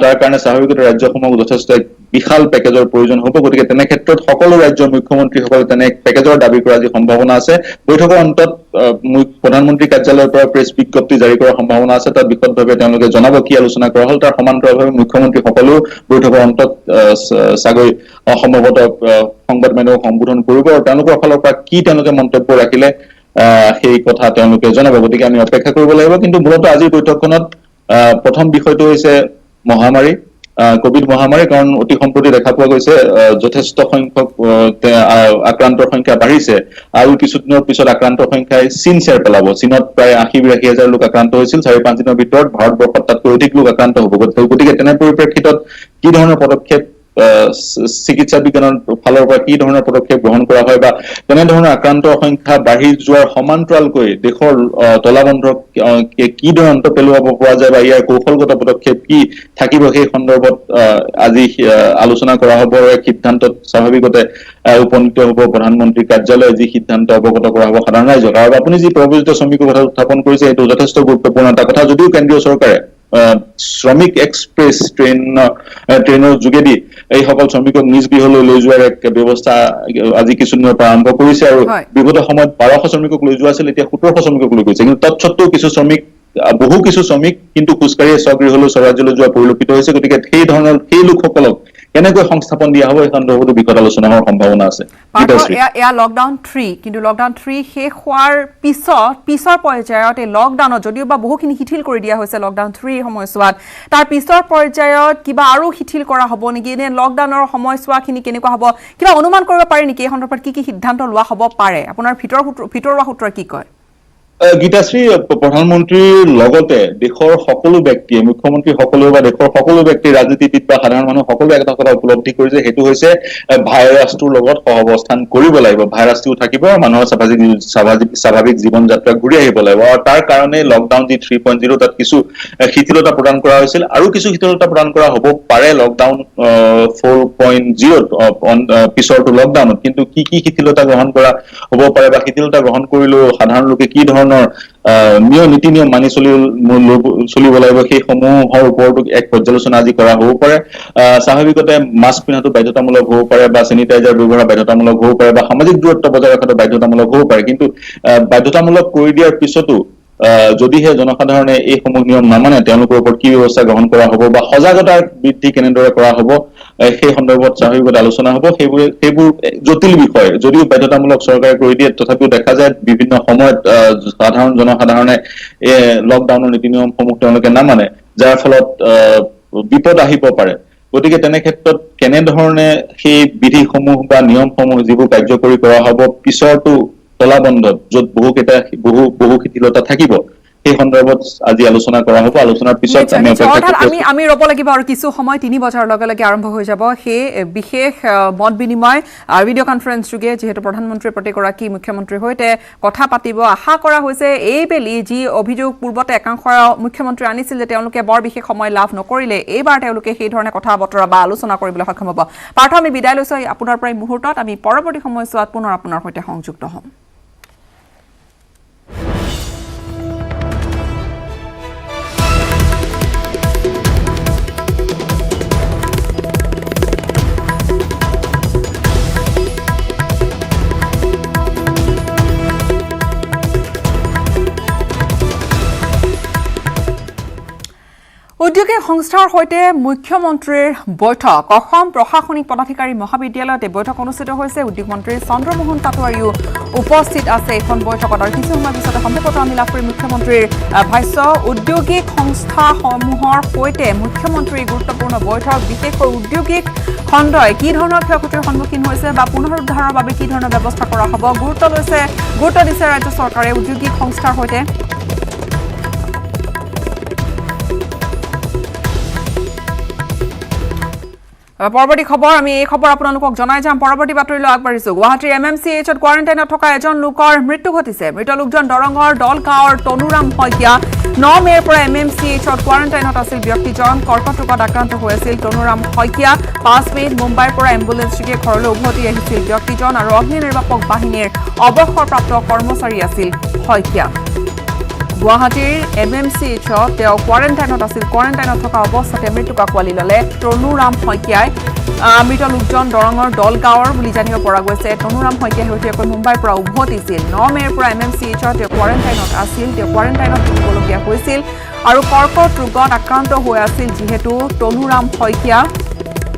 তাৰ কাৰণে স্বাভাৱিকতে ৰাজ্যসমূহক যথেষ্ট বিশাল পেকেজৰ প্ৰয়োজন হ'ব। গতিকে তেনে ক্ষেত্ৰত সকলো ৰাজ্যৰ মুখ্যমন্ত্ৰীসকলে তেনে পেকেজৰ দাবী কৰাৰ যি সম্ভাৱনা আছে, বৈঠকৰ অন্তত প্ৰধানমন্ত্ৰী কাৰ্যালয়ৰ পৰা প্ৰেছ বিজ্ঞপ্তি জাৰি কৰাৰ সম্ভাৱনা আছে। তাত বিশদভাৱে তেওঁলোকে জনাব কি আলোচনা কৰা হ'ল। তাৰ সমান্তৰালভাৱে মুখ্যমন্ত্ৰীসকলেও বৈঠকৰ অন্তত চাগৈ সম্ভৱতঃ সংবাদ মাধ্যমক সম্বোধন কৰিব আৰু তেওঁলোকৰ ফালৰ পৰা কি তেওঁলোকে মন্তব্য ৰাখিলে সেই কথা তেওঁলোকে জনাব। গতিকে আমি অপেক্ষা কৰিব লাগিব। কিন্তু মূলতঃ আজিৰ বৈঠকখনত প্ৰথম বিষয়টো হৈছে মহামাৰী, কোভিড মহামাৰী, কাৰণ অতি সম্প্ৰতি দেখা পোৱা গৈছে যথেষ্ট সংখ্যক আক্ৰান্তৰ সংখ্যা বাঢ়িছে আৰু কিছুদিনৰ পিছত আক্ৰান্তৰ সংখ্যাই চীন চেৰ পেলাব। চীনত প্ৰায় 80-82 লোক আক্ৰান্ত হৈছিল, 4-5 দিনৰ ভিতৰত ভাৰতবৰ্ষত তাতকৈ অধিক লোক আক্ৰান্ত হ'ব। গতিকে তেনে পৰিপ্ৰেক্ষিতত কি ধৰণৰ পদক্ষেপ চিকিৎসা বিজ্ঞানৰ ফালৰ পৰা কি ধৰণৰ পদক্ষেপ গ্ৰহণ কৰা হয় বা তেনেধৰণৰ আক্ৰান্তৰ সংখ্যা বাঢ়ি যোৱাৰ সমান্তৰালকৈ দেশৰ তলাবন্ধক কিদৰে অন্ত পেলোৱাব পৰা যায় বা ইয়াৰ কৌশলগত পদক্ষেপ কি থাকিব, সেই সন্দৰ্ভত আজি আলোচনা কৰা হ'ব। এক সিদ্ধান্তত স্বাভাৱিকতে উপনীত হ'ব প্ৰধানমন্ত্ৰী কাৰ্যালয়ে, যি সিদ্ধান্ত অৱগত কৰা হ'ব সাধাৰণ ৰাইজক। আৰু আপুনি যি প্ৰব্ৰজিত শ্ৰমিকৰ কথা উত্থাপন কৰিছে সেইটো যথেষ্ট গুৰুত্বপূৰ্ণ এটা কথা। যদিও কেন্দ্ৰীয় চৰকাৰে শ্ৰমিক এক্সপ্ৰেছ ট্ৰেইনৰ যোগেদি এইসকল শ্ৰমিকক নিজ গৃহলৈ লৈ যোৱাৰ এক ব্যৱস্থা আজি কিছুদিনৰ পৰা আৰম্ভ কৰিছে, আৰু বিগত সময়ত 1200 শ্ৰমিকক লৈ যোৱা আছিল, এতিয়া 1700 শ্ৰমিকক লৈ গৈছে। কিন্তু তৎসত্ত্বেও বহু কিছু শ্ৰমিক কিন্তু খোজকাঢ়িয়ে স্বগৃহলৈ স্বৰাজ্যলৈ যোৱা পৰিলক্ষিত হৈছে। গতিকে সেই লোকসকলক কেনেকৈ সংস্থাপন দিয়া হ'ব এই সন্দৰ্ভতো বিষয়ত আলোচনা হোৱাৰ সম্ভাৱনা আছে। এয়া লকডাউন 3, কিন্তু লকডাউন 3 শেষ হোৱাৰ পিছৰ পৰ্যায়ত এই লকডাউনত যদিও বা বহুখিনি শিথিল কৰি দিয়া হৈছে লকডাউন 3 সময়ছোৱাত, তাৰ পিছৰ পৰ্যায়ত কিবা আৰু শিথিল কৰা হ'ব নেকি? নে লকডাউনৰ সময়ছোৱাখিনি কেনেকুৱা হ'ব, কিবা অনুমান কৰিব পাৰি নেকি? এই সন্দৰ্ভত কি সিদ্ধান্ত লোৱা হ'ব পাৰে? আপোনাৰ ভিতৰুৱা সূত্ৰই কি কয়? গীতাশ্ৰী, প্ৰধানমন্ত্ৰীৰ লগতে দেশৰ সকলো ব্যক্তিয়ে, মুখ্যমন্ত্ৰীসকলেও বা দেশৰ সকলো ব্যক্তি, ৰাজনীতিবিদ বা সাধাৰণ মানুহ সকলোৱে এটা কথা উপলব্ধি কৰিছে, সেইটো হৈছে ভাইৰাছটোৰ লগত সহাৱস্থান কৰিব লাগিব। ভাইৰাছটো থাকিব, মানুহৰ স্বাভাৱিক জীৱন যাত্ৰা ঘূৰি আহিব লাগিব। আৰু তাৰ কাৰণে লকডাউন যি 3.0 তাত কিছু শিথিলতা প্ৰদান কৰা হৈছিল, আৰু কিছু শিথিলতা প্ৰদান কৰা হ'ব পাৰে লকডাউন 4.0 পিছৰটো লকডাউনত। কিন্তু কি শিথিলতা গ্ৰহণ কৰা হ'ব পাৰে বা শিথিলতা গ্ৰহণ কৰিলেও সাধাৰণ লোকে কি ধৰণৰ নীতি নিয়ম মানি চলিব লাগিব, সেই সমূহৰ ওপৰতো এক পৰ্যালোচনা আজি কৰা হ'ব পাৰে। স্বাভাৱিকতে মাস্ক পিন্ধাটো বাধ্যতামূলক হ'ব পাৰে বা চেনিটাইজাৰ ব্যৱহাৰ বাধ্যতামূলক হ'ব পাৰে বা সামাজিক দূৰত্ব বজাই ৰখাটো বাধ্যতামূলক হ'ব পাৰে। কিন্তু বাধ্যতামূলক কৰি দিয়াৰ পিছতো যদিহে জনসাধাৰণে এইসমূহ নিয়ম নামানে, তেওঁলোকৰ ওপৰত কি ব্যৱস্থা গ্ৰহণ কৰা হ'ব বা সজাগতাৰ বৃদ্ধি কেনেদৰে কৰা হ'ব সেই সন্দৰ্ভত স্বাভাৱিকতে আলোচনা হ'ব। সেইবোৰ জটিল বিষয়। যদিও বাধ্যতামূলক চৰকাৰে কৰি দিয়ে, তথাপিও দেখা যায় বিভিন্ন সময়ত জনসাধাৰণে লকডাউনৰ নীতি নিয়মসমূহ তেওঁলোকে নামানে, যাৰ ফলত বিপদ আহিব পাৰে। গতিকে তেনে ক্ষেত্ৰত কেনেধৰণে সেই বিধিসমূহ বা নিয়মসমূহ যিবোৰ কাৰ্যকৰী কৰা হ'ব পিছৰটো তলাবন্ধত, য'ত বহু শিথিলতা থাকিব, সেই সন্দৰ্ভত আজি আলোচনা কৰা হ'ব। আলোচনাৰ পিছত আমি অৰ্থাৎ আমি ৰ'ব লাগিব আৰু কিছু সময় 3 বজাৰ লগে লগে আৰম্ভ হৈ যাব সেই বিশেষ মত বিনিময় ভিডিঅ' কনফাৰেন্স যোগে যিহেতু প্ৰধানমন্ত্ৰীৰ প্ৰতিগৰাকী মুখ্যমন্ত্ৰীৰ সৈতে কথা পাতিব আশা কৰা হৈছে। এইবেলি যি অভিযোগ পূৰ্বতে একাংশ মুখ্যমন্ত্ৰী আনিছিল যে তেওঁলোকে বৰ বিশেষ সময় লাভ নকৰিলে, এইবাৰ তেওঁলোকে সেই ধৰণে কথা বতৰা বা আলোচনা কৰিবলৈ সক্ষম হ'ব। পাৰ্থ, আমি বিদায় লৈছোঁ আপোনাৰ পৰা এই মুহূৰ্তত। আমি পৰৱৰ্তী সময়ছোৱাত পুনৰ আপোনাৰ সৈতে সংযুক্ত হ'ম। উদ্যোগিক সংস্থাৰ সৈতে মুখ্যমন্ত্ৰীৰ বৈঠক। অসম প্ৰশাসনিক পদাধিকাৰী মহাবিদ্যালয়ত এই বৈঠক অনুষ্ঠিত হৈছে। উদ্যোগ মন্ত্ৰী চন্দ্ৰমোহন পাটোৱাৰীও উপস্থিত আছে এইখন বৈঠকত। আৰু কিছু সময়ৰ পিছতে সম্ভৱতঃ আমি লাভ কৰিম মুখ্যমন্ত্ৰীৰ ভাষ্য। উদ্যোগিক সংস্থাসমূহৰ সৈতে মুখ্যমন্ত্ৰীৰ গুৰুত্বপূৰ্ণ বৈঠক, বিশেষকৈ উদ্যোগিক খণ্ডই কি ধৰণৰ ক্ষয়ক্ষতিৰ সন্মুখীন হৈছে বা পুনৰুদ্ধাৰৰ বাবে কি ধৰণৰ ব্যৱস্থা কৰা হ'ব, গুৰুত্ব দিছে ৰাজ্য চৰকাৰে উদ্যোগিক সংস্থাৰ সৈতে। পৰৱৰ্তী খবৰ আমি এই খবৰ আপোনালোকক জনাই যাম। পৰৱৰ্তী বাতৰিলৈ আগবাঢ়িছোঁ। গুৱাহাটীৰ MMCHত কোৱাৰেণ্টাইনত থকা এজন লোকৰ মৃত্যু ঘটিছে। মৃত লোকজন দৰঙৰ দলগাঁৱৰ তনুৰাম শইকীয়া। 9 মে'ৰ পৰা MMCHত কোৱাৰেণ্টাইনত আছিল ব্যক্তিজন। কৰ্কট ৰোগত আক্ৰান্ত হৈ আছিল তনুৰাম শইকীয়া। 5 মে'ত মুম্বাইৰ পৰা এম্বুলেন্সযোগে ঘৰলৈ উভতি আহিছিল ব্যক্তিজন আৰু অগ্নি নিৰ্বাপক বাহিনীৰ অৱসৰপ্ৰাপ্ত কৰ্মচাৰী আছিল শইকীয়া। গুৱাহাটীৰ MMCHত তেওঁ কোৱাৰেণ্টাইনত আছিল। কোৱাৰেণ্টাইনত থকা অৱস্থাতে মৃত্যুক আঁকোৱালি ল'লে তনুৰাম শইকীয়াই। মৃত লোকজন দৰঙৰ দলগাঁৱৰ বুলি জানিব পৰা গৈছে। তনুৰাম শইকীয়াই শেহতীয়াকৈ মুম্বাইৰ পৰা উভতিছিল। 9 মে'ৰ পৰা MMCHত তেওঁ কোৱাৰেণ্টাইনত আছিল। তেওঁ কোৱাৰেণ্টাইনত থাকিবলগীয়া হৈছিল আৰু কৰ্কট ৰোগত আক্ৰান্ত হৈ আছিল যিহেতু তনুৰাম শইকীয়া।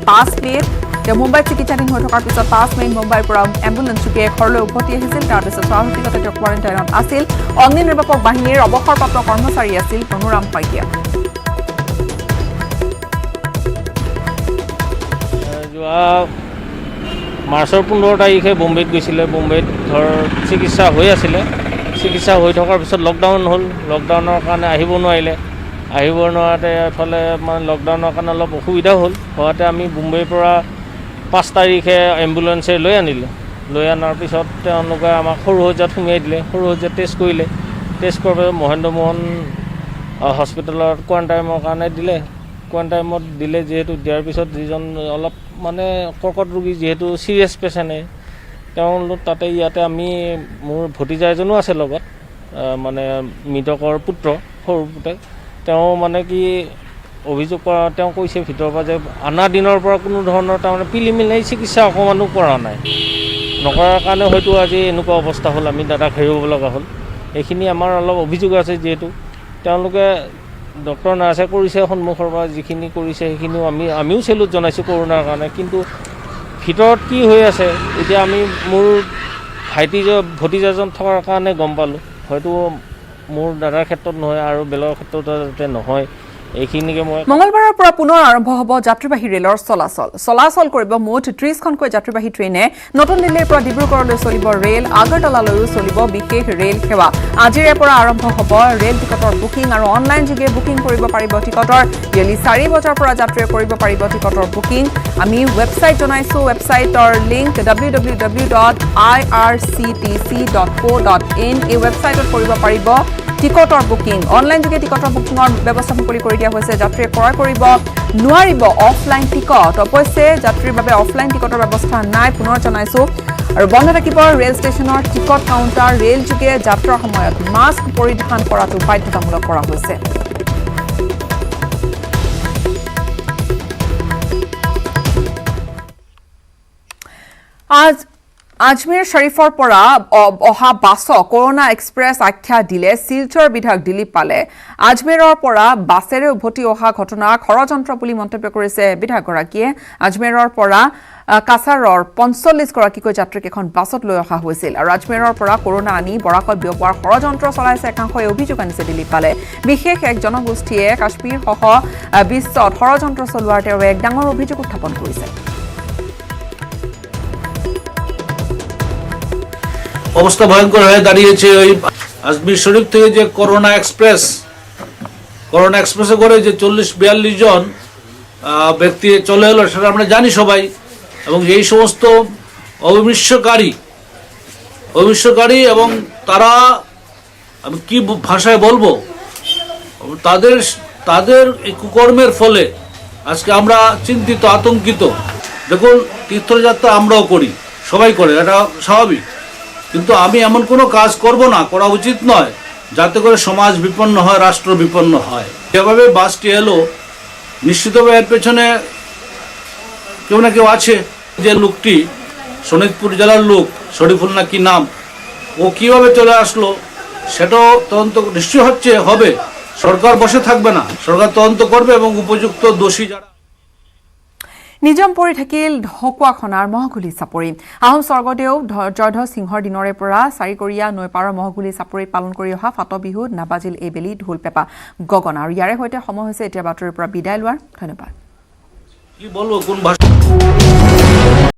5 মে'ত তেওঁ মুম্বাইত চিকিৎসাধীন হৈ থকাৰ পিছত 5 মে'ত মুম্বাইৰ পৰা এম্বুলেন্সযোগে ঘৰলৈ উভতি আহিছিল। তাৰপিছত স্বাভাৱিকতে তেওঁ কোৱাৰেণ্টাইনত আছিল। অগ্নি নিৰ্বাপক বাহিনীৰ অৱসৰপ্ৰাপ্ত কৰ্মচাৰী আছিল তনুৰাম শইকীয়া। যোৱা মাৰ্চৰ 15 তাৰিখে বোম্বেত গৈছিলে। বোম্বেত চিকিৎসা হৈ আছিলে। চিকিৎসা হৈ থকাৰ পিছত লকডাউন হ'ল। লকডাউনৰ কাৰণে আহিব নোৱাৰিলে। আহিব নোৱাৰোঁতে এফালে মানে লকডাউনৰ কাৰণে অলপ অসুবিধা হ'ল। হোৱাতে আমি বোম্বেৰ পৰা 5 তাৰিখে এম্বুলেন্সে লৈ আনিলোঁ। লৈ অনাৰ পিছত তেওঁলোকে আমাক সৰুসজাত সুমিয়াই দিলে। সৰুসজাত টেষ্ট কৰিলে। টেষ্ট কৰাৰ পিছত মহেন্দ্ৰ মোহন হস্পিটেলত কোৱাৰেণ্টাইনৰ কাৰণে দিলে। কোৱাৰেণ্টাইনত দিলে যিহেতু দিয়াৰ পিছত যিজন অলপ মানে কৰ্কট ৰোগী যিহেতু চিৰিয়াছ পেচেণ্টে তেওঁলোক তাতে ইয়াতে আমি মোৰ ভতিজা এজনো আছে লগত, মানে মৃতকৰ পুত্ৰ সৰু পুতেক। তেওঁ মানে কি অভিযোগ কৰা তেওঁ কৈছে ভিতৰৰ পৰা যে আনা দিনৰ পৰা কোনো ধৰণৰ তাৰমানে প্ৰিলিমিনাৰী চিকিৎসা অকণমানো কৰা নাই। নকৰাৰ কাৰণে হয়তো আজি এনেকুৱা অৱস্থা হ'ল, আমি দাদাক হেৰুৱাব লগা হ'ল। এইখিনি আমাৰ অলপ অভিযোগ আছে যিহেতু তেওঁলোকে ডক্টৰ নাৰ্ছে কৰিছে সন্মুখৰ পৰা যিখিনি কৰিছে সেইখিনিও আমিও চেলুট জনাইছোঁ কৰোণাৰ কাৰণে। কিন্তু ভিতৰত কি হৈ আছে এতিয়া আমি মোৰ ভতিজাজন থকাৰ কাৰণে গম পালোঁ। হয়তো মোৰ দাদাৰ ক্ষেত্ৰত নহয় আৰু বেলেগৰ ক্ষেত্ৰত যাতে নহয় এইখিনিকে মই। মঙলবাৰৰ পৰা পুনৰ আৰম্ভ হ'ব যাত্ৰীবাহী ৰেলৰ চলাচল কৰিব মুঠ 30খনকৈ যাত্ৰীবাহী ট্ৰেইনে। নতুন দিল্লীৰ পৰা ডিব্ৰুগড়লৈ চলিব ৰেল, আগৰতলালৈও চলিব বিশেষ ৰেল সেৱা। আজিৰে পৰা আৰম্ভ হ'ব ৰেল টিকটৰ বুকিং আৰু অনলাইন যোগে বুকিং কৰিব পাৰিব টিকটৰ। বিয়লি 4 বজাৰ পৰা যাত্ৰীয়ে কৰিব পাৰিব টিকটৰ বুকিং। আমি ৱেবছাইট জনাইছোঁ। ৱেবছাইটৰ লিংক www.irctc.co.in। এই ৱেবছাইটত কৰিব পাৰিব টিকটৰ বুকিং। অনলাইন যোগে টিকটৰ বুকিঙৰ ব্যৱস্থা মুকলি কৰি দিয়া হৈছে। যাত্ৰীয়ে ক্ৰয় কৰিব নোৱাৰিব অফলাইন টিকট। অৱশ্যে যাত্ৰীৰ বাবে অফলাইন টিকটৰ ব্যৱস্থা নাই, পুনৰ জনাইছোঁ। আৰু বন্ধ থাকিব ৰেল ষ্টেচনৰ টিকট কাউণ্টাৰ। ৰেল যোগে যাত্ৰাৰ সময়ত মাস্ক পৰিধান কৰাটো বাধ্যতামূলক কৰা হৈছে। আজমেৰ শ্বৰীফৰ পৰা অহা বাছক কৰোনা এক্সপ্ৰেছ আখ্যা দিলে শিলচৰ বিধায়ক দিলীপ পালে। আজমেৰৰ পৰা বাছেৰে উভতি অহা ঘটনাক ষড়যন্ত্ৰ বুলি মন্তব্য কৰিছে বিধায়কগৰাকীয়ে। আজমেৰৰ পৰা কাছাৰৰ 45গৰাকীকৈ যাত্ৰীক এখন বাছত লৈ অহা হৈছিল আৰু আজমেৰৰ পৰা কৰোনা আনি বৰাকত বিয়পোৱাৰ ষড়যন্ত্ৰ চলাইছে একাংশই অভিযোগ আনিছে দিলীপ পালে। বিশেষ এক জনগোষ্ঠীয়ে কাশ্মীৰসহ বিশ্বত ষড়যন্ত্ৰ চলোৱাৰ তেওঁ এক ডাঙৰ অভিযোগ উত্থাপন কৰিছে। অবস্থা ভয়ঙ্কর হয়ে দাঁড়িয়েছে। ওই আজমির শরীফ থেকে যে করোনা এক্সপ্রেসে করে যে 40-42 জন ব্যক্তি চলে এলো, সেটা আমরা জানি সবাই। এবং এই সমস্ত অবিশ্বকারী এবং তারা, আমি কি ভাষায় বলবো, তাদের এই কুকর্মের ফলে আজকে আমরা চিন্তিত, আতঙ্কিত। দেখুন, তীর্থযাত্রা আমরাও করি, সবাই করে, এটা স্বাভাবিক। কিন্তু আমি এমন কোনো কাজ করব না, করা উচিত নয়, যাতে করে সমাজ বিপন্ন হয়, রাষ্ট্র বিপন্ন হয়। যেভাবে বাসটি এলো, নিশ্চিতভাবে এর পেছনে কেউ না কেউ আছে। যে লোকটি শোনিতপুর জেলার লোক, শরীফুল না কি নাম, ও কিভাবে চলে আসলো সেটাও তদন্ত নিশ্চয় হবে। সরকার বসে থাকবে না, সরকার তদন্ত করবে এবং উপযুক্ত দোষী যারা। নিজাম পৰি থাকিল ঢকুৱাখনাৰ মহগুলি চাপৰি। আহোম স্বৰ্গদেউ জয়ধ্বজ সিংহৰ দিনৰে পৰা চাৰিকৰীয়া নৈপাৰৰ মহগুলি চাপৰিত পালন কৰি অহা ফাট বিহুত নাবাজিল এইবেলি ঢোল পেঁপা গগনা। আৰু ইয়াৰে সৈতে সময় হৈছে এতিয়া বাতৰিৰ পৰা বিদায় লোৱাৰ। ধন্যবাদ। কি বলবো, কোন ভাষা